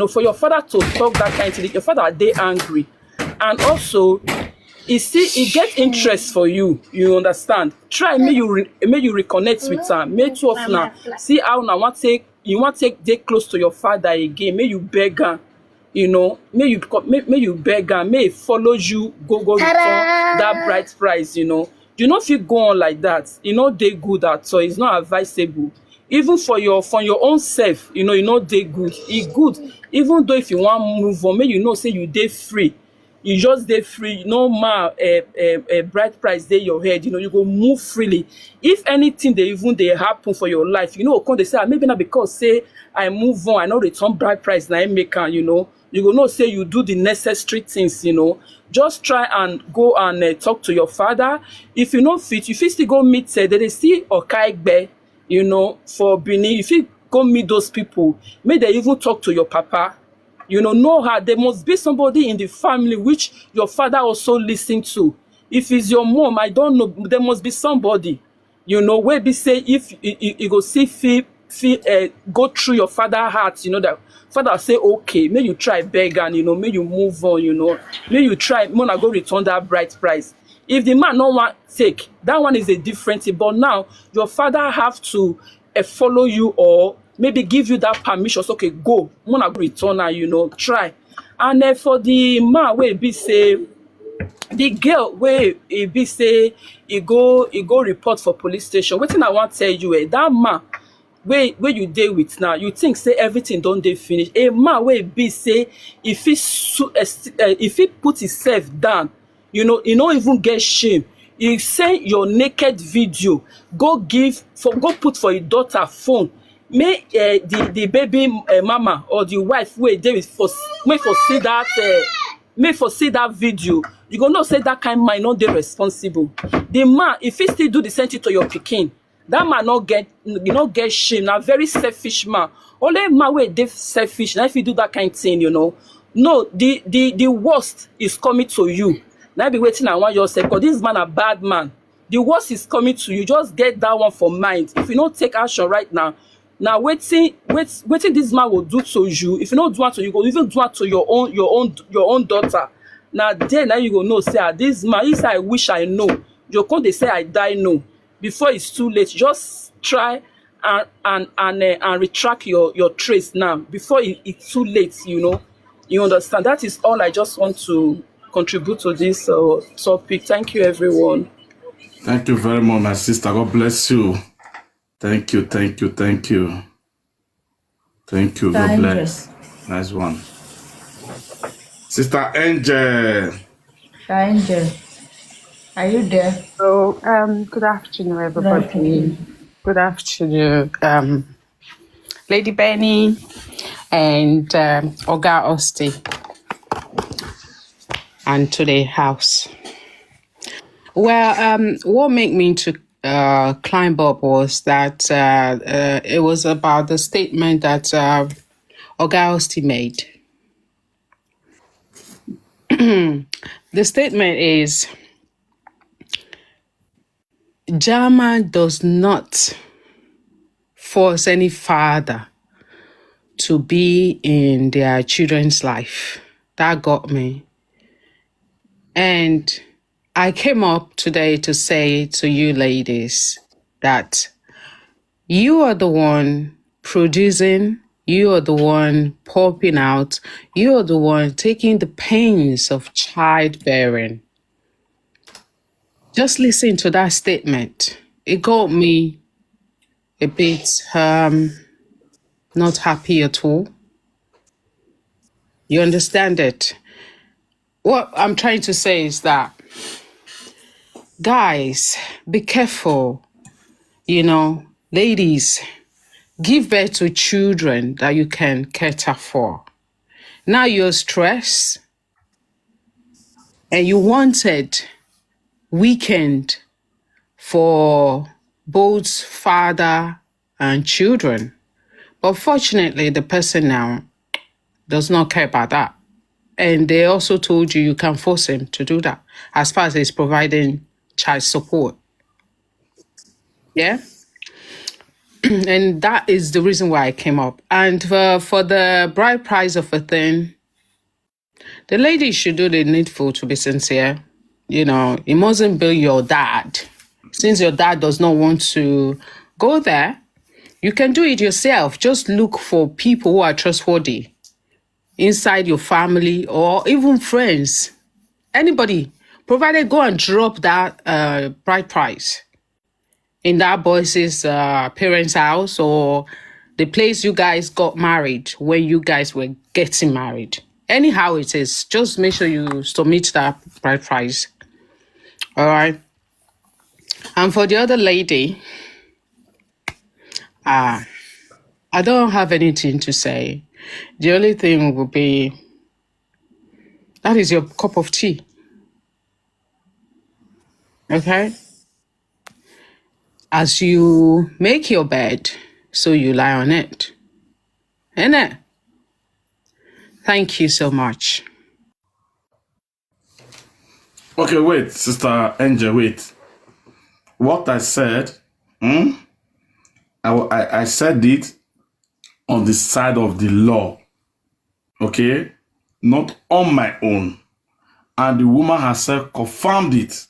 for your father to talk that kind of thing. Your father dey angry, and also he get interest for you. You understand? Try may you reconnect with am. May two of una see how una wan take dey close to your father again. May you beg am. May you beg am, may he follow you go return that bright price. You no fit go on like that. E no dey good at all. It's not advisable. Even for your own self, e no dey good. E good even though if you wan move on, make you know say you dey free. You just dey free. No more bright price dey your head. You go move freely. If anything dey happen for your life, come dey say maybe na because say I move on, I no return bright price na im make am. You go know say you do the necessary things. Just try and go and talk to your father. If you no fit, you fit still go meet they dey see Okaigbe, for Benin. You fit go meet those people. Make they even talk to your papa. Know how there must be somebody in the family which your father also listen to. If it's your mom, I don't know, there must be somebody, wey be say if you go see feel go through your father heart, that father say okay, may you try beg and may you move on. May you try mona go return that bright price. If the man no want take, that one is a different thing. But now your father have to follow you, or maybe give you that permission. So, okay, go mona go return and try. And for the man wey be say the girl wey e be say e go report for police station, wetin I wan tell you, that man wey you dey with now, you think say everything don dey finish. A man wey be say if he put himself down, he no even get shame. He send your naked video go put for his daughter phone. May the baby mama or the wife wey dey with may for see that video. You go know say that kind man no dey responsible. The man, if he still do the same thing to your pikin, that man no get shame. Na very selfish man. Only man wey dey selfish na if you do that kind thing. No, the worst is coming to you. Now be waiting and want yourself, because this man a bad man. The worst is coming to you. Just get that one for mind. If you don't take action right now waiting this man will do to you. If you don't do it to you, go even do it to your own daughter. Now you go know say this man, if I wish I know, you come they say I die no. Before it's too late, just try and retract your trace now before it's too late. You understand? That is all I just want to contribute to this topic. Thank you, everyone. Thank you very much, my sister. God bless you. Thank you. God bless. Nice one. Sister Angel. Angel, are you there? So, good afternoon, everybody. Good afternoon, Lady Benny and Oga Osti, and to the house. Well, what made me to climb up was that it was about the statement that Oga Osti made. The statement is, Jama does not force any father to be in their children's life. That got me. And I came up today to say to you ladies that you are the one producing, you are the one popping out, you are the one taking the pains of childbearing. Just listen to that statement. It got me a bit not happy at all. You understand it? What I'm trying to say is that, guys, be careful. You know, ladies, give birth to children that you can cater for. Now you're stressed and you wanted weekend for both father and children. But fortunately, the person now does not care about that. And they also told you can force him to do that as far as he's providing child support. Yeah? And that is the reason why I came up. And for the bride price of a thing, the lady should do the needful to be sincere. You know, it mustn't be your dad. Since your dad does not want to go there, you can do it yourself. Just look for people who are trustworthy inside your family or even friends. Anybody, provided go and drop that bride price in that boy's parents' house or the place you guys got married when you guys were getting married. Anyhow it is, just make sure you submit that bride price. All right. And for the other lady, I don't have anything to say. The only thing will be, that is your cup of tea. Okay? As you make your bed, so you lie on it. Innit? Thank you so much. Okay, wait, Sister Angel, wait. What I said, I said it on the side of the law, okay? Not on my own. And the woman herself confirmed it.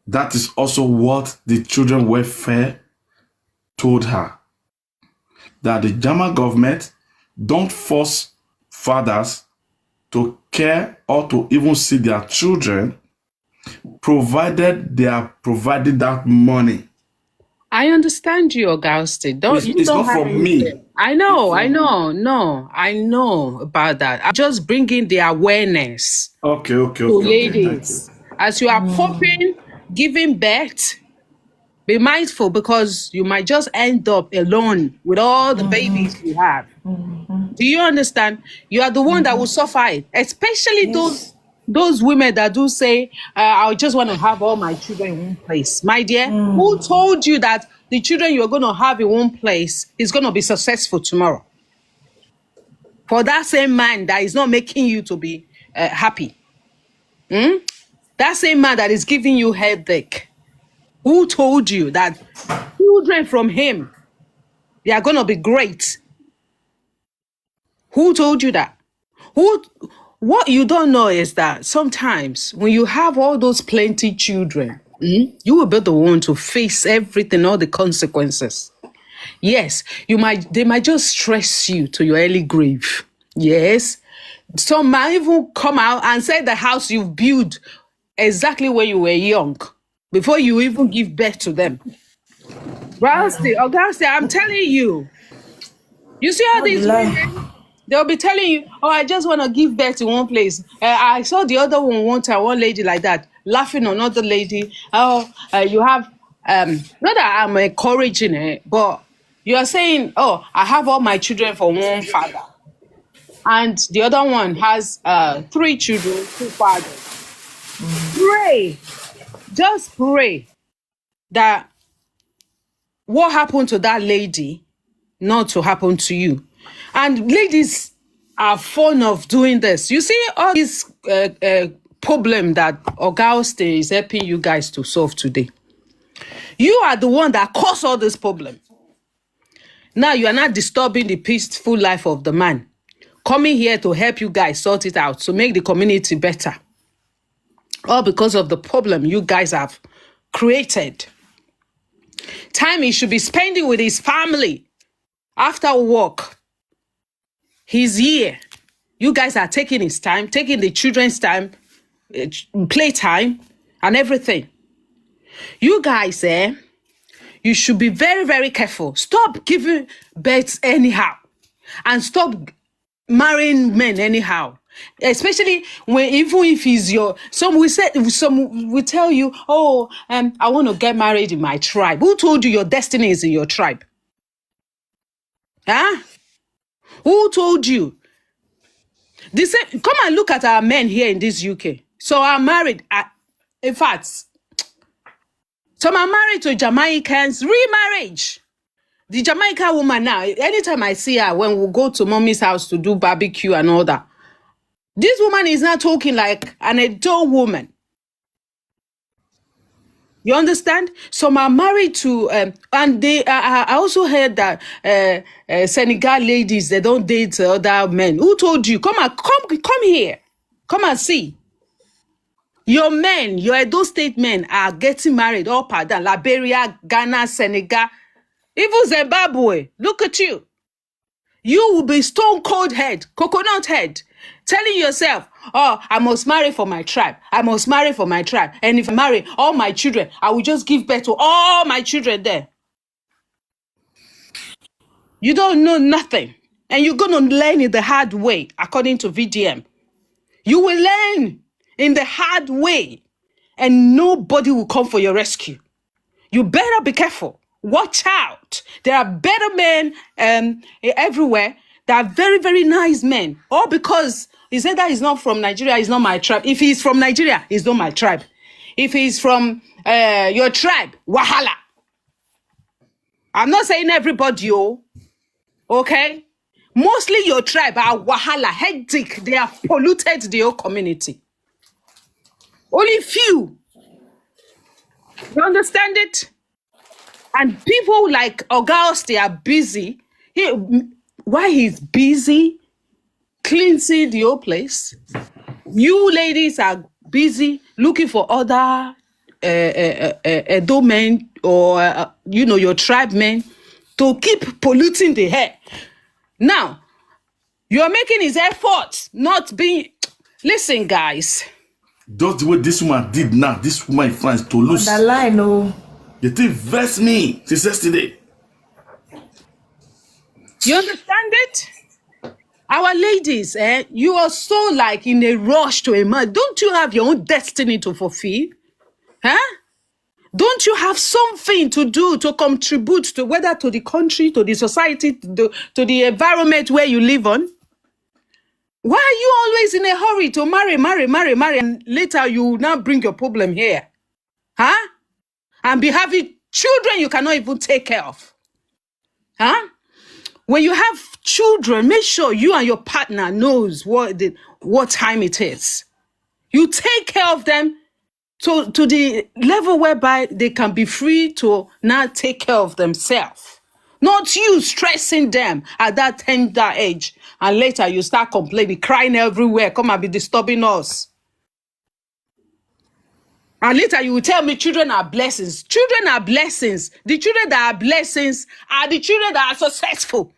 That is also what the children welfare told her. That the German government don't force fathers to care or to even see their children, provided they are providing that money. I understand you, Auguste. It's not from me. I know about that. I'm just bringing the awareness Okay. to ladies. As you are popping, giving birth, be mindful because you might just end up alone with all the babies you have. Do you understand? You are the one that will suffer it, especially those women that do say, I just want to have all my children in one place. My dear, who told you that the children you're going to have in one place is going to be successful tomorrow? For that same man that is not making you to be happy. That same man that is giving you headache. Who told you that children from him, they are going to be great? Who told you that? What you don't know is that sometimes when you have all those plenty children, you will be the one to face everything, all the consequences. Yes, they might just stress you to your early grave. Yes. Some might even come out and say the house you've built exactly when you were young, before you even give birth to them. Auguste, I'm telling you. You see how these women, they'll be telling you, I just want to give birth to one place. I saw the other one time, one lady like that, laughing on another lady. You have, not that I'm encouraging it, but you are saying, I have all my children for one father. And the other one has 3 children, 2 fathers. Pray. Just pray that what happened to that lady not to happen to you. And ladies are fond of doing this. You see all this problem that Auguste is helping you guys to solve today. You are the one that caused all this problem. Now you are not disturbing the peaceful life of the man. Coming here to help you guys sort it out, to make the community better. All because of the problem you guys have created. Time he should be spending with his family after work. He's here. You guys are taking his time, taking the children's time, playtime, and everything. You guys, you should be very, very careful. Stop giving birth anyhow. And stop marrying men anyhow. Especially when, even if he's your, some will tell you, oh, I want to get married in my tribe. Who told you your destiny is in your tribe? Huh? Who told you? Come and look at our men here in this UK. So are married. In fact, some are married to Jamaicans. Remarriage. The Jamaican woman now, anytime I see her, when we go to mommy's house to do barbecue and all that, this woman is not talking like an adult woman. You understand? Some are married to, and they. I also heard that Senegal ladies, they don't date other men. Who told you? Come here. Come and see. Your men, your Edo State men are getting married up and down. Liberia, Ghana, Senegal, even Zimbabwe. Look at you. You will be stone cold head, coconut head, telling yourself, oh, I must marry for my tribe. I must marry for my tribe. And if I marry all my children, I will just give birth to all my children there. You don't know nothing. And you're going to learn it the hard way, according to VDM. You will learn in the hard way. And nobody will come for your rescue. You better be careful. Watch out. There are better men everywhere. There are very, very nice men. All because he said that he's not from Nigeria, he's not my tribe. If he's from Nigeria, he's not my tribe. If he's from your tribe, wahala. I'm not saying everybody, okay? Mostly your tribe are wahala, hectic. They have polluted the whole community. Only few. You understand it? And people like August, they are busy. Why he's busy cleansing the whole place? You ladies are busy looking for other Edo men or, your tribe men to keep polluting the air. Now, you're making his efforts not being... Listen, guys. Just the way this woman did now, this woman in France, Toulouse. The line, no. The thing vexed me since yesterday. You understand it? Our ladies, you are so like in a rush to a man. Don't you have your own destiny to fulfill? Huh? Don't you have something to do to contribute to whether to the country, to the society, to the environment where you live on? Why are you always in a hurry to marry, and later you now bring your problem here? Huh? And be having children you cannot even take care of. Huh? When you have children, make sure you and your partner knows what time it is. You take care of them to the level whereby they can be free to now take care of themselves. Not you stressing them at that tender age. And later you start complaining, crying everywhere, come and be disturbing us. And later you will tell me children are blessings. Children are blessings. The children that are blessings are the children that are successful.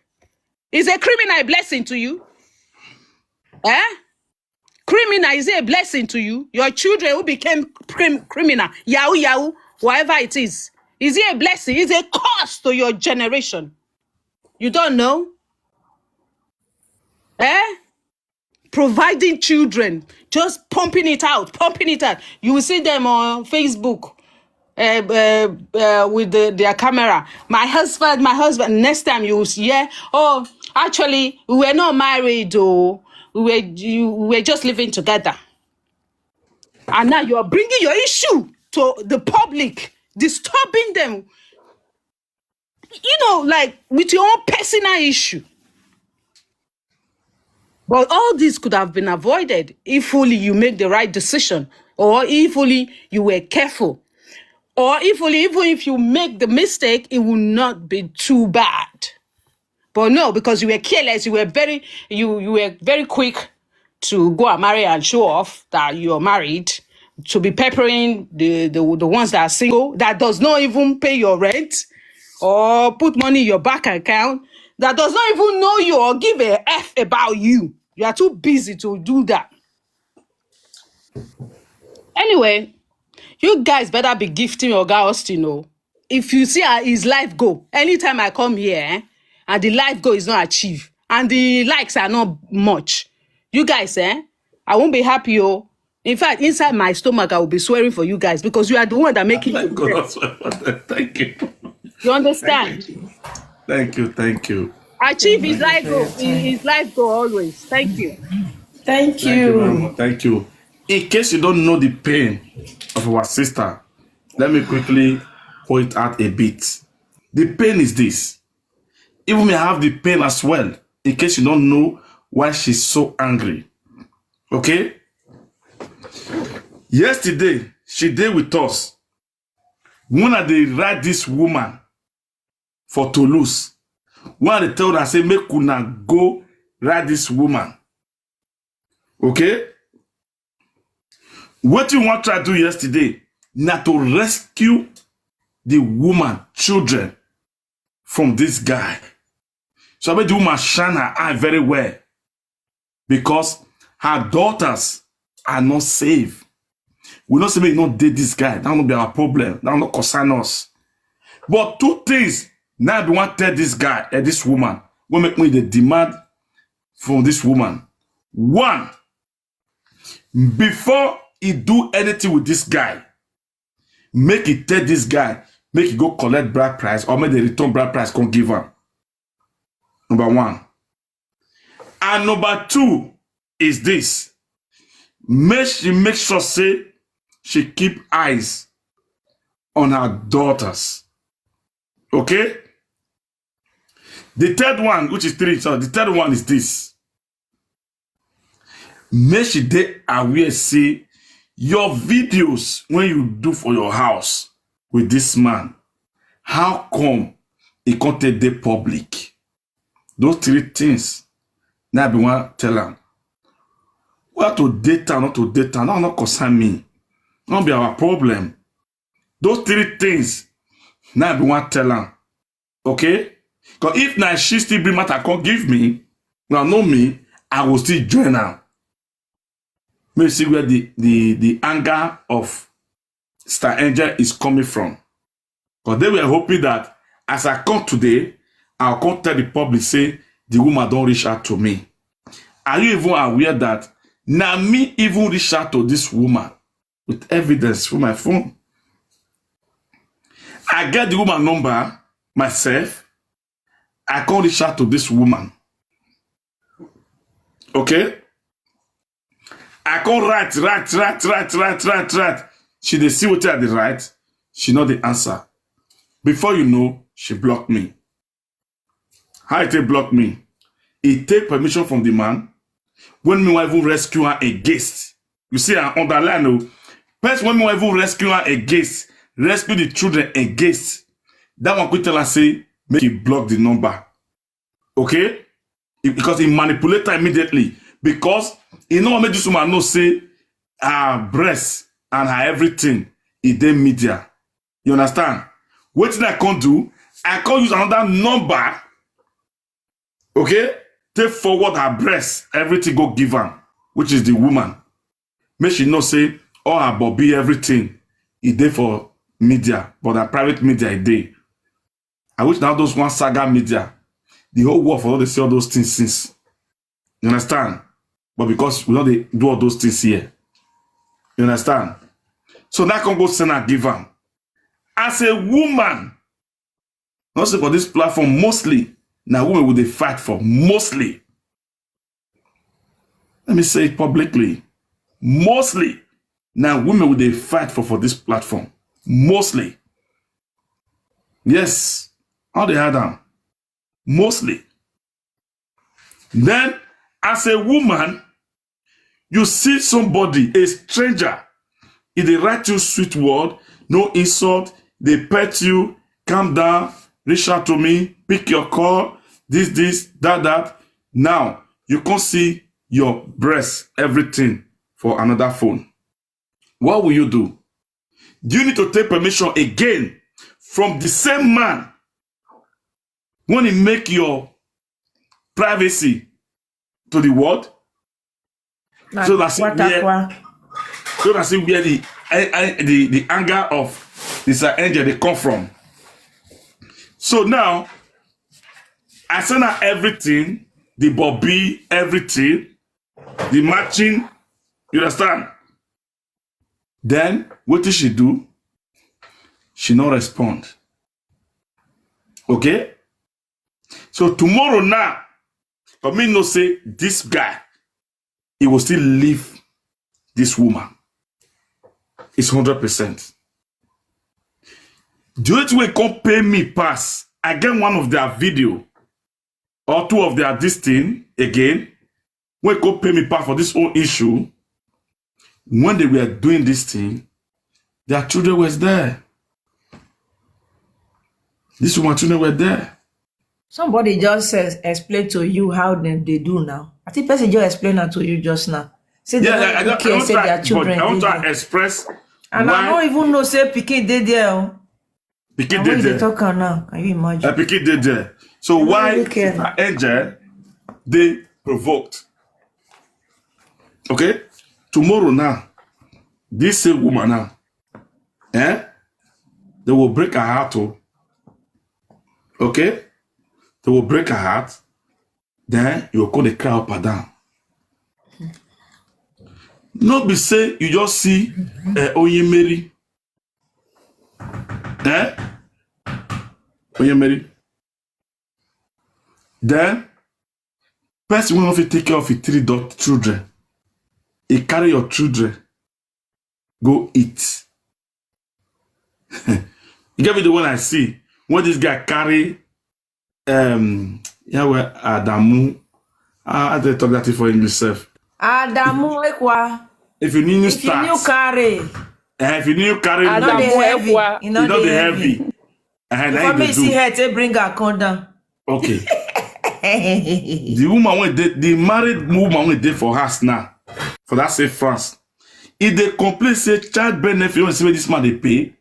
Is a criminal a blessing to you? Criminal, is it a blessing to you? Your children who became criminal, yahoo, whatever it is it a blessing? Is it a curse to your generation? You don't know? Providing children, just pumping it out. You will see them on Facebook with their camera. My husband. Next time you will hear, oh, actually, we were not married, or we were just living together. And now you are bringing your issue to the public, disturbing them, like with your own personal issue. But all this could have been avoided if only you make the right decision, or if only you were careful. Or even if you make the mistake, it will not be too bad. But no, because you were careless, you were very quick to go and marry and show off that you're married, to be peppering the ones that are single, that does not even pay your rent or put money in your bank account, that does not even know you or give a F about you. You are too busy to do that. Anyway, you guys better be gifting Oga Austin, oh. If you see his life go, anytime I come here, and the life goal is not achieved, and the likes are not much, you guys, I won't be happy, oh. In fact, inside my stomach, I will be swearing for you guys because you are the one that make it. Thank you. You understand? Thank you. Achieve his life goal. His life goal always. Thank you. Thank you. Thank you. In case you don't know the pain of our sister, let me quickly point out a bit. The pain is this. Even may have the pain as well, in case you don't know why she's so angry. Okay? Yesterday, she did with us. When they write this woman for Toulouse, when they tell her, say, make una go write this woman. Okay? What you want to do yesterday, not to rescue the woman, children, from this guy. So I bet the woman shine her eye very well, because her daughters are not safe. We not say we not date this guy. That will be our problem. That will not concern us. But two things now we want to tell this guy and this woman will make me the demand from this woman. One, before he do anything with this guy, make it tell this guy, make he go collect bride price, or make the return bride price come give him. Number one. And number two is this. Make sure say she keep eyes on her daughters. Okay? The third one, which is three, so the third one is this. Make sure they aware, say, your videos when you do for your house with this man, how come he can't take the public? Those three things. Now be one tell him. What to date her, not to date her, not concern me. Not be our problem. Those three things. Now be one tell him. Okay? Because if now she still bring matter can't give me, now know me, I will still join her. Maybe see where the anger of Star Angel is coming from. Because they were hoping that as I come today, I'll come tell the public, say, the woman don't reach out to me. Are you even aware that now me even reach out to this woman with evidence from my phone? I get the woman number myself. I can't reach out to this woman. Okay? I can't write. She dey see what I did write. She know the answer. Before you know, she blocked me. How it take block me? It take permission from the man. When me even rescue her against. You see, I underline. No. First, when me even rescue her against, rescue the children against. That one could tell her say, make it block the number. Okay? Because he manipulate her immediately. Because he know what make this woman know say her breast and her everything is the media. You understand? What I can't do, I can't use another number. Okay? Take forward her breast, everything go give her, which is the woman. Make she know say all her bobby, everything is there for media, but her private media is there. I wish now those one saga media, the whole world for all they see all those things since. You understand? But because we know they do all those things here. You understand? So that can go send her give her. As a woman, not say for this platform, mostly, now women will they fight for, mostly. Let me say it publicly. Mostly, now women will they fight for this platform. Mostly. Yes, how they had them. Mostly. Then, as a woman, you see somebody, a stranger, if they write you sweet word, no insult. They pet you, calm down, reach out to me, pick your call, this, that. Now, you can't see your breast, everything for another phone. What will you do? Do you need to take permission again from the same man when he make your privacy to the world? So that's where the anger of this angel they come from. So now, I send her everything, the Bobby, everything, the matching, you understand? Then, what did she do? She not respond. Okay? So tomorrow now, for me no say, this guy, he will still leave this woman. It's 100%. The only way come pay me pass, I get one of their video, or two of their this thing, again, when come pay me pass for this whole issue, when they were doing this thing, their children was there. These woman children were there. Somebody just says, explain to you how they do now. I think person just explained that to you just now. Say they don't care, say their children. I want to express. And why I don't even know, say Pikin did there. Pikin did there. Talk now. Can you imagine? Pikin did there. So why Angel, they provoked? Okay? Tomorrow now, this same woman now, they will break her heart. Okay? They will break her heart. Then you'll call the cry up and down. Not be say you just see Oyemeri. Oyemeri. Then person will not take care of your 3 children. He carry your children. Go eat. You get me the one I see. When this guy carry Adamu. I they talk that for English self. Adamu ekwa. If you need start. If you carry. If you need carry. Adamu ekwa. You know the heavy. If I see her, they bring her condom. Okay. The woman when the married woman when they for us now. For that say France. If they complain say child benefit when say this man they pay,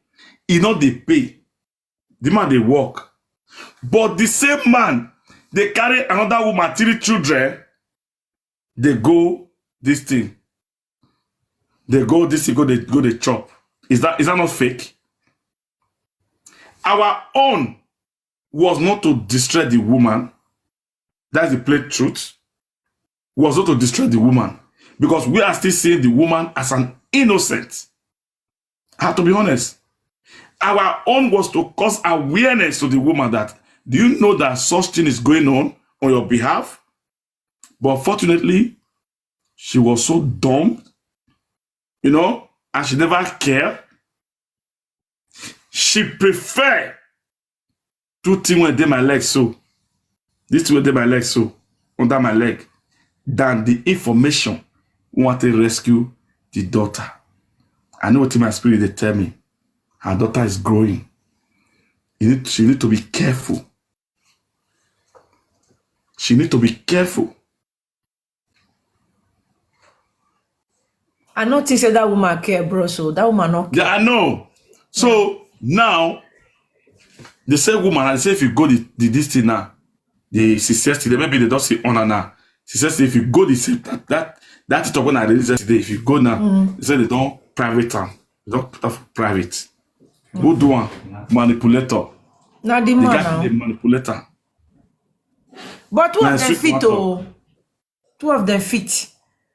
he not they pay. The man they work. But the same man, they carry another woman, 3 children, they go this thing. They go this thing, they go they chop. Is that not fake? Our own was not to destroy the woman. That's the plain truth. Was not to destroy the woman. Because we are still seeing the woman as an innocent. I have to be honest. Our own was to cause awareness to the woman that, do you know that such thing is going on your behalf? But fortunately, she was so dumb, and she never cared. She preferred 2 things when they my leg so. This thing when they my leg so, under my leg, than the information want to rescue the daughter. I know what in my spirit they tell me. Her daughter is growing. She need to be careful. She need to be careful. I don't think that woman care, bro. So that woman not care. Yeah, I know. So now, the same woman, I say if you go this thing now, the success today, maybe they don't say honor now. She says if you go the same that is when I release yesterday. If you go now, they say they don't private time. They don't put up private. Who do one? Manipulator. Not the man now. The manipulator. But 2 of them fit, oh. 2 of them fit.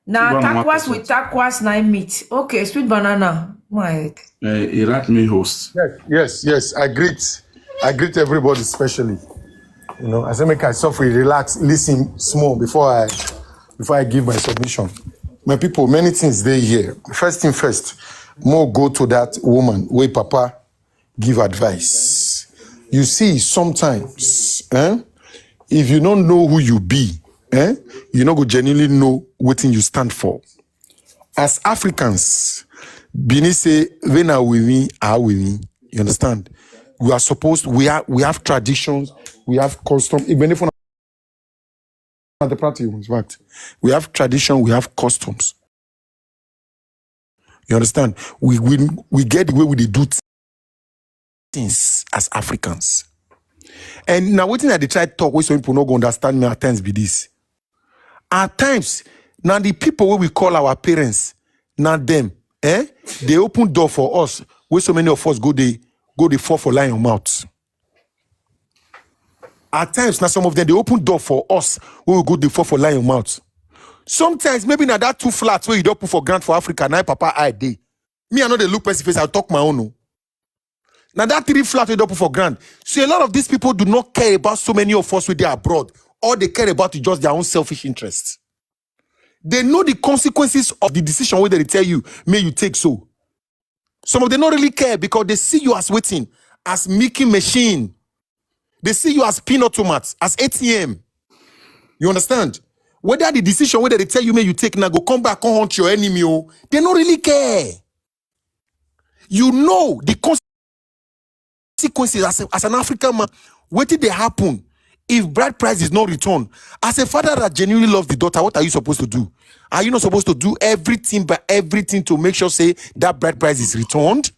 Now, takwas with takwas, 9 meat. Okay, sweet banana. My. He write me host. Yes. I greet everybody, especially. I say make I suffer, relax, listen small before I give my submission. My people, many things they here. First thing first, more go to that woman where Papa give advice. You see, sometimes, if you don't know who you be, you not go genuinely know what you stand for. As Africans, Bini say, when are with me, are with me. You understand? We are supposed, we have traditions, we have custom. Even if the party, in fact, we have tradition, we have customs. You understand? We get the way we do things as Africans. And now, what thing that they try to talk, where some people not go understand me at times be this. At times, now the people where we call our parents, not them, they open door for us, where so many of us go they fall for lying on mouth. At times, now some of them they open door for us, where we go they fall for lying on mouth. Sometimes, maybe now that 2 flats where you don't put for grant for Africa, now Papa I day. Me, I know they look person face, I'll talk my own. No. Now that 3 flats where you don't put for grant. So a lot of these people do not care about so many of us when they are abroad. All they care about is just their own selfish interests. They know the consequences of the decision where they tell you, may you take so. Some of them don't really care because they see you as waiting, as making machine. They see you as peanut tomats, as ATM. You understand? Whether the decision whether they tell you may you take now go come back and hunt your enemy, they don't really care. You know the consequences as an African man. What did they happen if bride price is not returned? As a father that genuinely loves the daughter, what are you supposed to do? Are you not supposed to do everything by everything to make sure say that bride price is returned?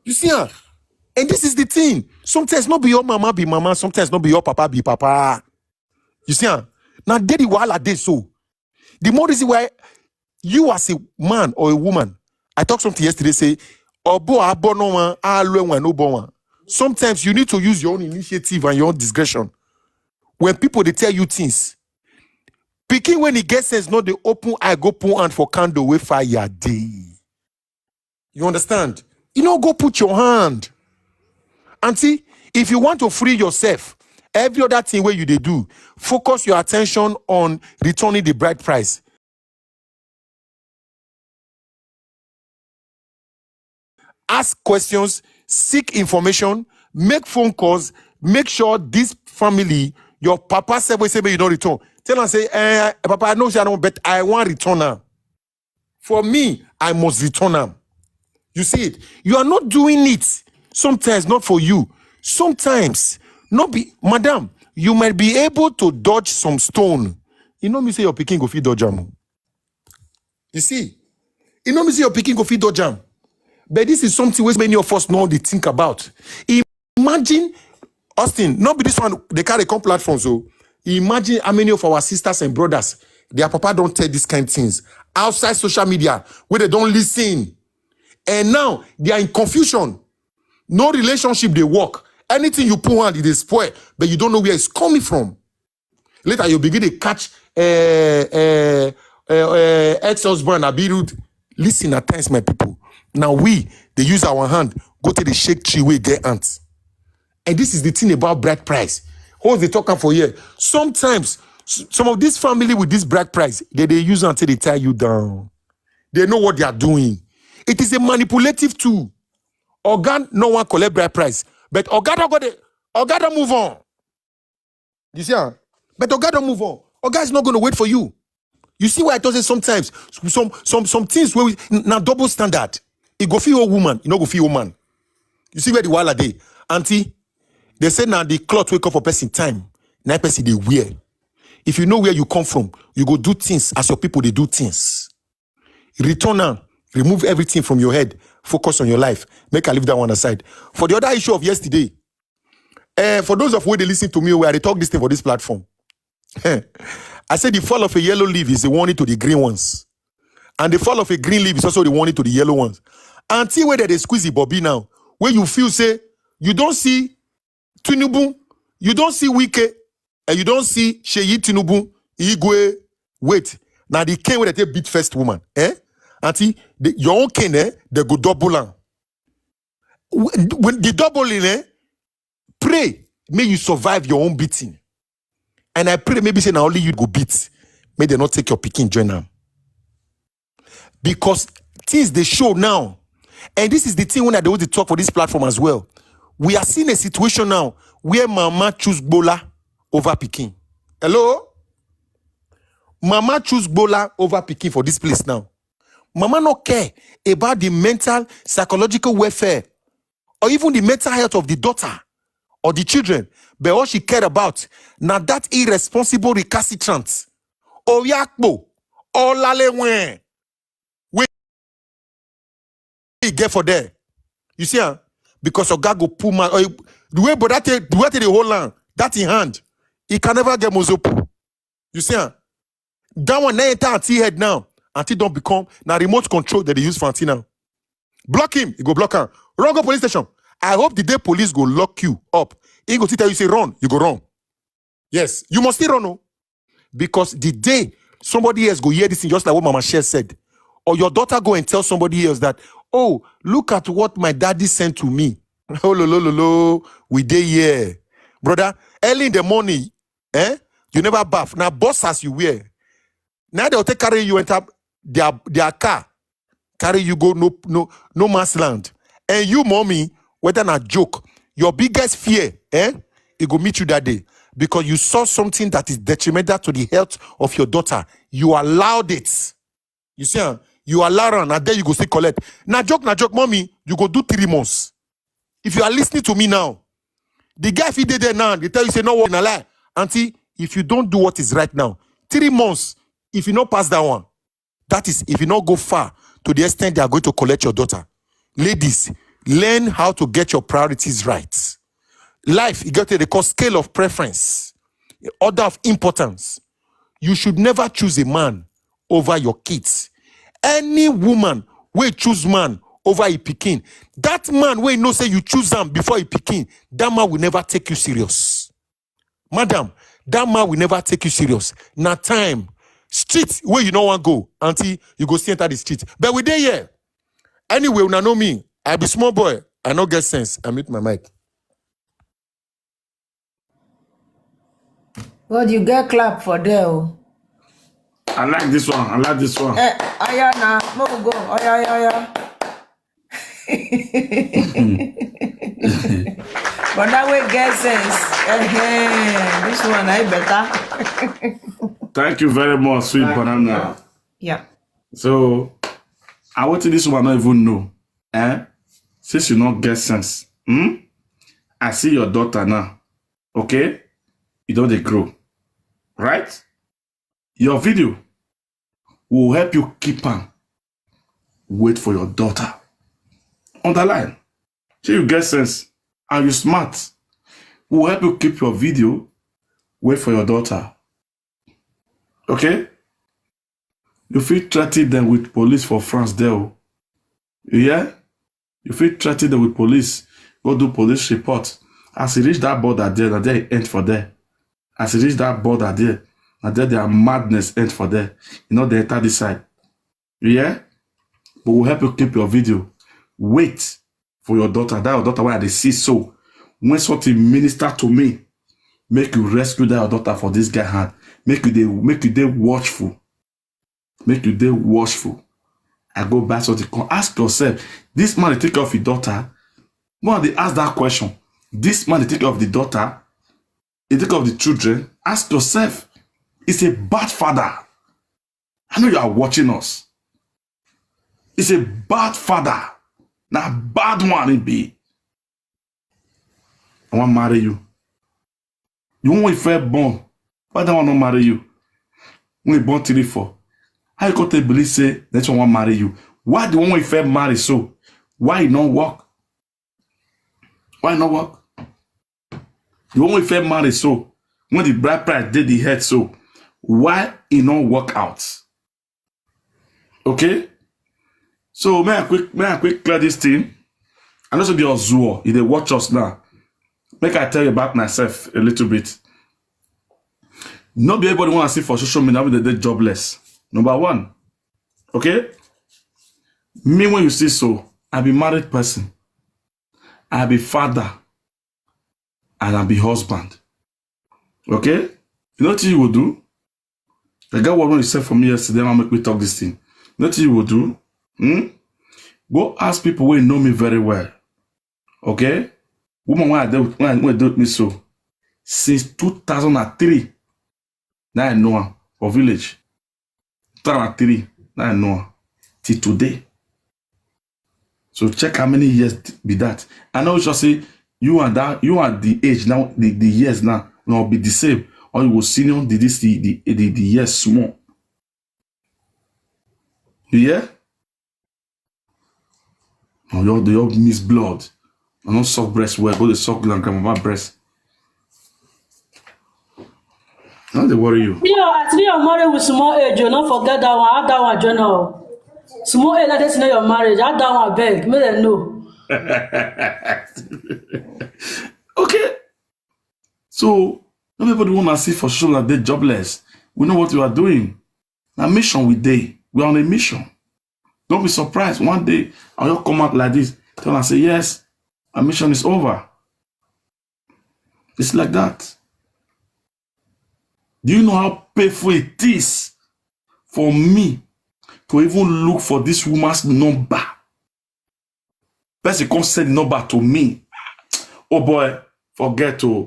You see, and this is the thing. Sometimes not be your mama be mama, sometimes not be your papa be papa. You see, now they the while they so. The more reason why you as a man or a woman, I talked something yesterday, say, sometimes you need to use your own initiative and your own discretion. When people they tell you things, picking when it gets sense, not the open eye go put hand for candle with fire day. You understand? You know, go put your hand. Auntie, if you want to free yourself, every other thing where you they do, focus your attention on returning the bride price. Ask questions, seek information, make phone calls, make sure this family, your papa said you don't return. Tell them, say, Papa, I know I don't, but I want return now. For me, I must return now. You see it? You are not doing it. Sometimes not for you. Sometimes, not be, madam, you might be able to dodge some stone. You know me say your picking go feed dodge jam. You see? You know me say your picking go feed dodge jam. But this is something which many of us know they think about. Imagine, Austin, not be this one, they carry come platforms. So imagine how many of our sisters and brothers, their papa don't tell these kind of things outside social media where they don't listen. And now they are in confusion. No relationship they work. Anything you put on, it is spoil, but you don't know where it's coming from. Later you begin to catch ex-husband Abirud. Listen at times, my people. Now they use our hand, go to the shake tree where get ants. And this is the thing about bride price. Who's they talking for here? Sometimes, some of this family with this bride price, they use until they tie you down. They know what they are doing. It is a manipulative tool. Organ, no one collect bride price. But Organ don't move on. You see, but Organ don't move on. Organ is not going to wait for you. You see why I told you sometimes some things where we now double standard. It go feel old woman, you know go feel old man. You see where the wall are they? Auntie, they say now the cloth wake up for person time. Now person they wear. If you know where you come from, you go do things as your people they do things. Return now, remove everything from your head, focus on your life. Make I leave that one aside. For the other issue of yesterday, for those of you they listen to me where they talk this thing for this platform. I said the fall of a yellow leaf is a warning to the green ones. And the fall of a green leaf is also the warning to the yellow ones. Until where they squeeze the Bobby now, where you feel say, you don't see Tinubu, you don't see Wike, and you don't see Sheyi Tinubu, Igwe, wait. Now the king where they beat first woman, Until your own king, they go double on. When the double in, pray, may you survive your own beating. And I pray maybe say now only you go beat. May they not take your picking join them. Because things they show now. And this is the thing when I do the talk for this platform as well. We are seeing a situation now where mama choose Bola over picking. Hello? Mama choose Bola over picking for this place now. Mama no care about the mental, psychological welfare, or even the mental health of the daughter or the children. But all she cared about, now that irresponsible recalcitrant, Oyakbo, Olalewen, we get for there. You see, because Oga go pull man, the way but that the way the whole land, that in hand, he can never get mozopu. You see, that one now enter until head now, until don't become now remote control that they use for until now. Block him, you go block him. Run go police station. I hope the day police go lock you up. He go tell you say run, you go run. Yes, you must still run, no? Because the day somebody else go hear this thing, just like what Mama Cher said, or your daughter go and tell somebody else that, oh, look at what my daddy sent to me. Oh, lo, we dey here. Brother, early in the morning, you never bath. Now, boss as you wear. Now they'll take carry you enter their car, carry you go no man's land. And you, mommy, whether not joke, your biggest fear, it go meet you that day. Because you saw something that is detrimental to the health of your daughter. You allowed it. You see, you allow her, and then you go see collect. Now joke, mommy, you go do 3 months. If you are listening to me now, the guy if he did there now, they tell you say no what in a lie. Auntie, if you don't do what is right now, 3 months, if you not pass that one, that is if you not go far to the extent they are going to collect your daughter. Ladies, learn how to get your priorities right. Life, you get to the scale of preference, order of importance. You should never choose a man over your kids. Any woman will choose man over a pikin. That man will know say you choose him before a pikin. That man will never take you serious. Madam, that man will never take you serious. Now time, street where you don't want to go until you go see enter the street. But we there here. Anyway, una know me. I be small boy. I no get sense. I mute my mic. God, you get clap for there. Oh. I like this one. Ayana, move go. Oya. But that way get sense. This one I better. Thank you very much, sweet banana. Yeah. So, I want this one not even know. Since you not get sense. I see your daughter now. Okay? You don't they grow. Right? Your video will help you keep on. Wait for your daughter. Underline. So you get sense and you smart. Will help you keep your video. Wait for your daughter. Okay? You feel threaten them with police for France there. Yeah? You feel threaten them with police. Go do police report. As you reach that border there, now there end for there. As you reach that border there, now there madness end for there. You know, they enter this side. Yeah? But we'll help you keep your video. Wait for your daughter. That your daughter where they see so. When something minister to me, make you rescue that your daughter for this guy hand. Make you dey watchful. Make you dey watchful. I go back to the ask yourself, this man they take care of your daughter. When they ask that question, this man they take care of the daughter, he take care of the children. Ask yourself, is a bad father. I know you are watching us. It's a bad father. Now bad one it be. I want to marry you. You want if you're born. Why don't I not marry you? When you born 3-4. How you got to believe say that you want to marry you? Why do you want if you're marry so? Why it not work? Why not work? You want if you're marry so? When the bride price did the head so? Why it not work out? Okay? So may I quick clear this thing? I know so be on Zoom. If they watch us now, make I tell you about myself a little bit. Not be everybody want to see for social media with the jobless. Number one, okay? Me when you see so, I be married person, I be father, and I be husband. Okay? You know what you will do? The guy what you said for me yesterday, I'll make me talk this thing. You know what you will do? Go ask people who know me very well. Okay? Woman when I do with me so since 2003. Now I know her for village. 2003. Now I know her. till today. So check how many years be that. I know you shall say you are the age now, the years now be the same, or you will senior the years small. Yeah? Or they all miss blood. I don't suck breast well, go to suck grandma breast. Not they worry you. Yeah, actually you're married with small age, you don't forget that one. Add that one, journal. Small age, let us know your marriage. Add that one, beg. Make them know. Okay. So, everybody want to see for sure that they're jobless. We know what we are doing. Now, mission we day. We're on a mission. Don't be surprised. One day, I'll come out like this. Tell and say, yes, our mission is over. It's like that. Do you know how painful it is for me to even look for this woman's number? Person come send the number to me. Oh boy, forget to.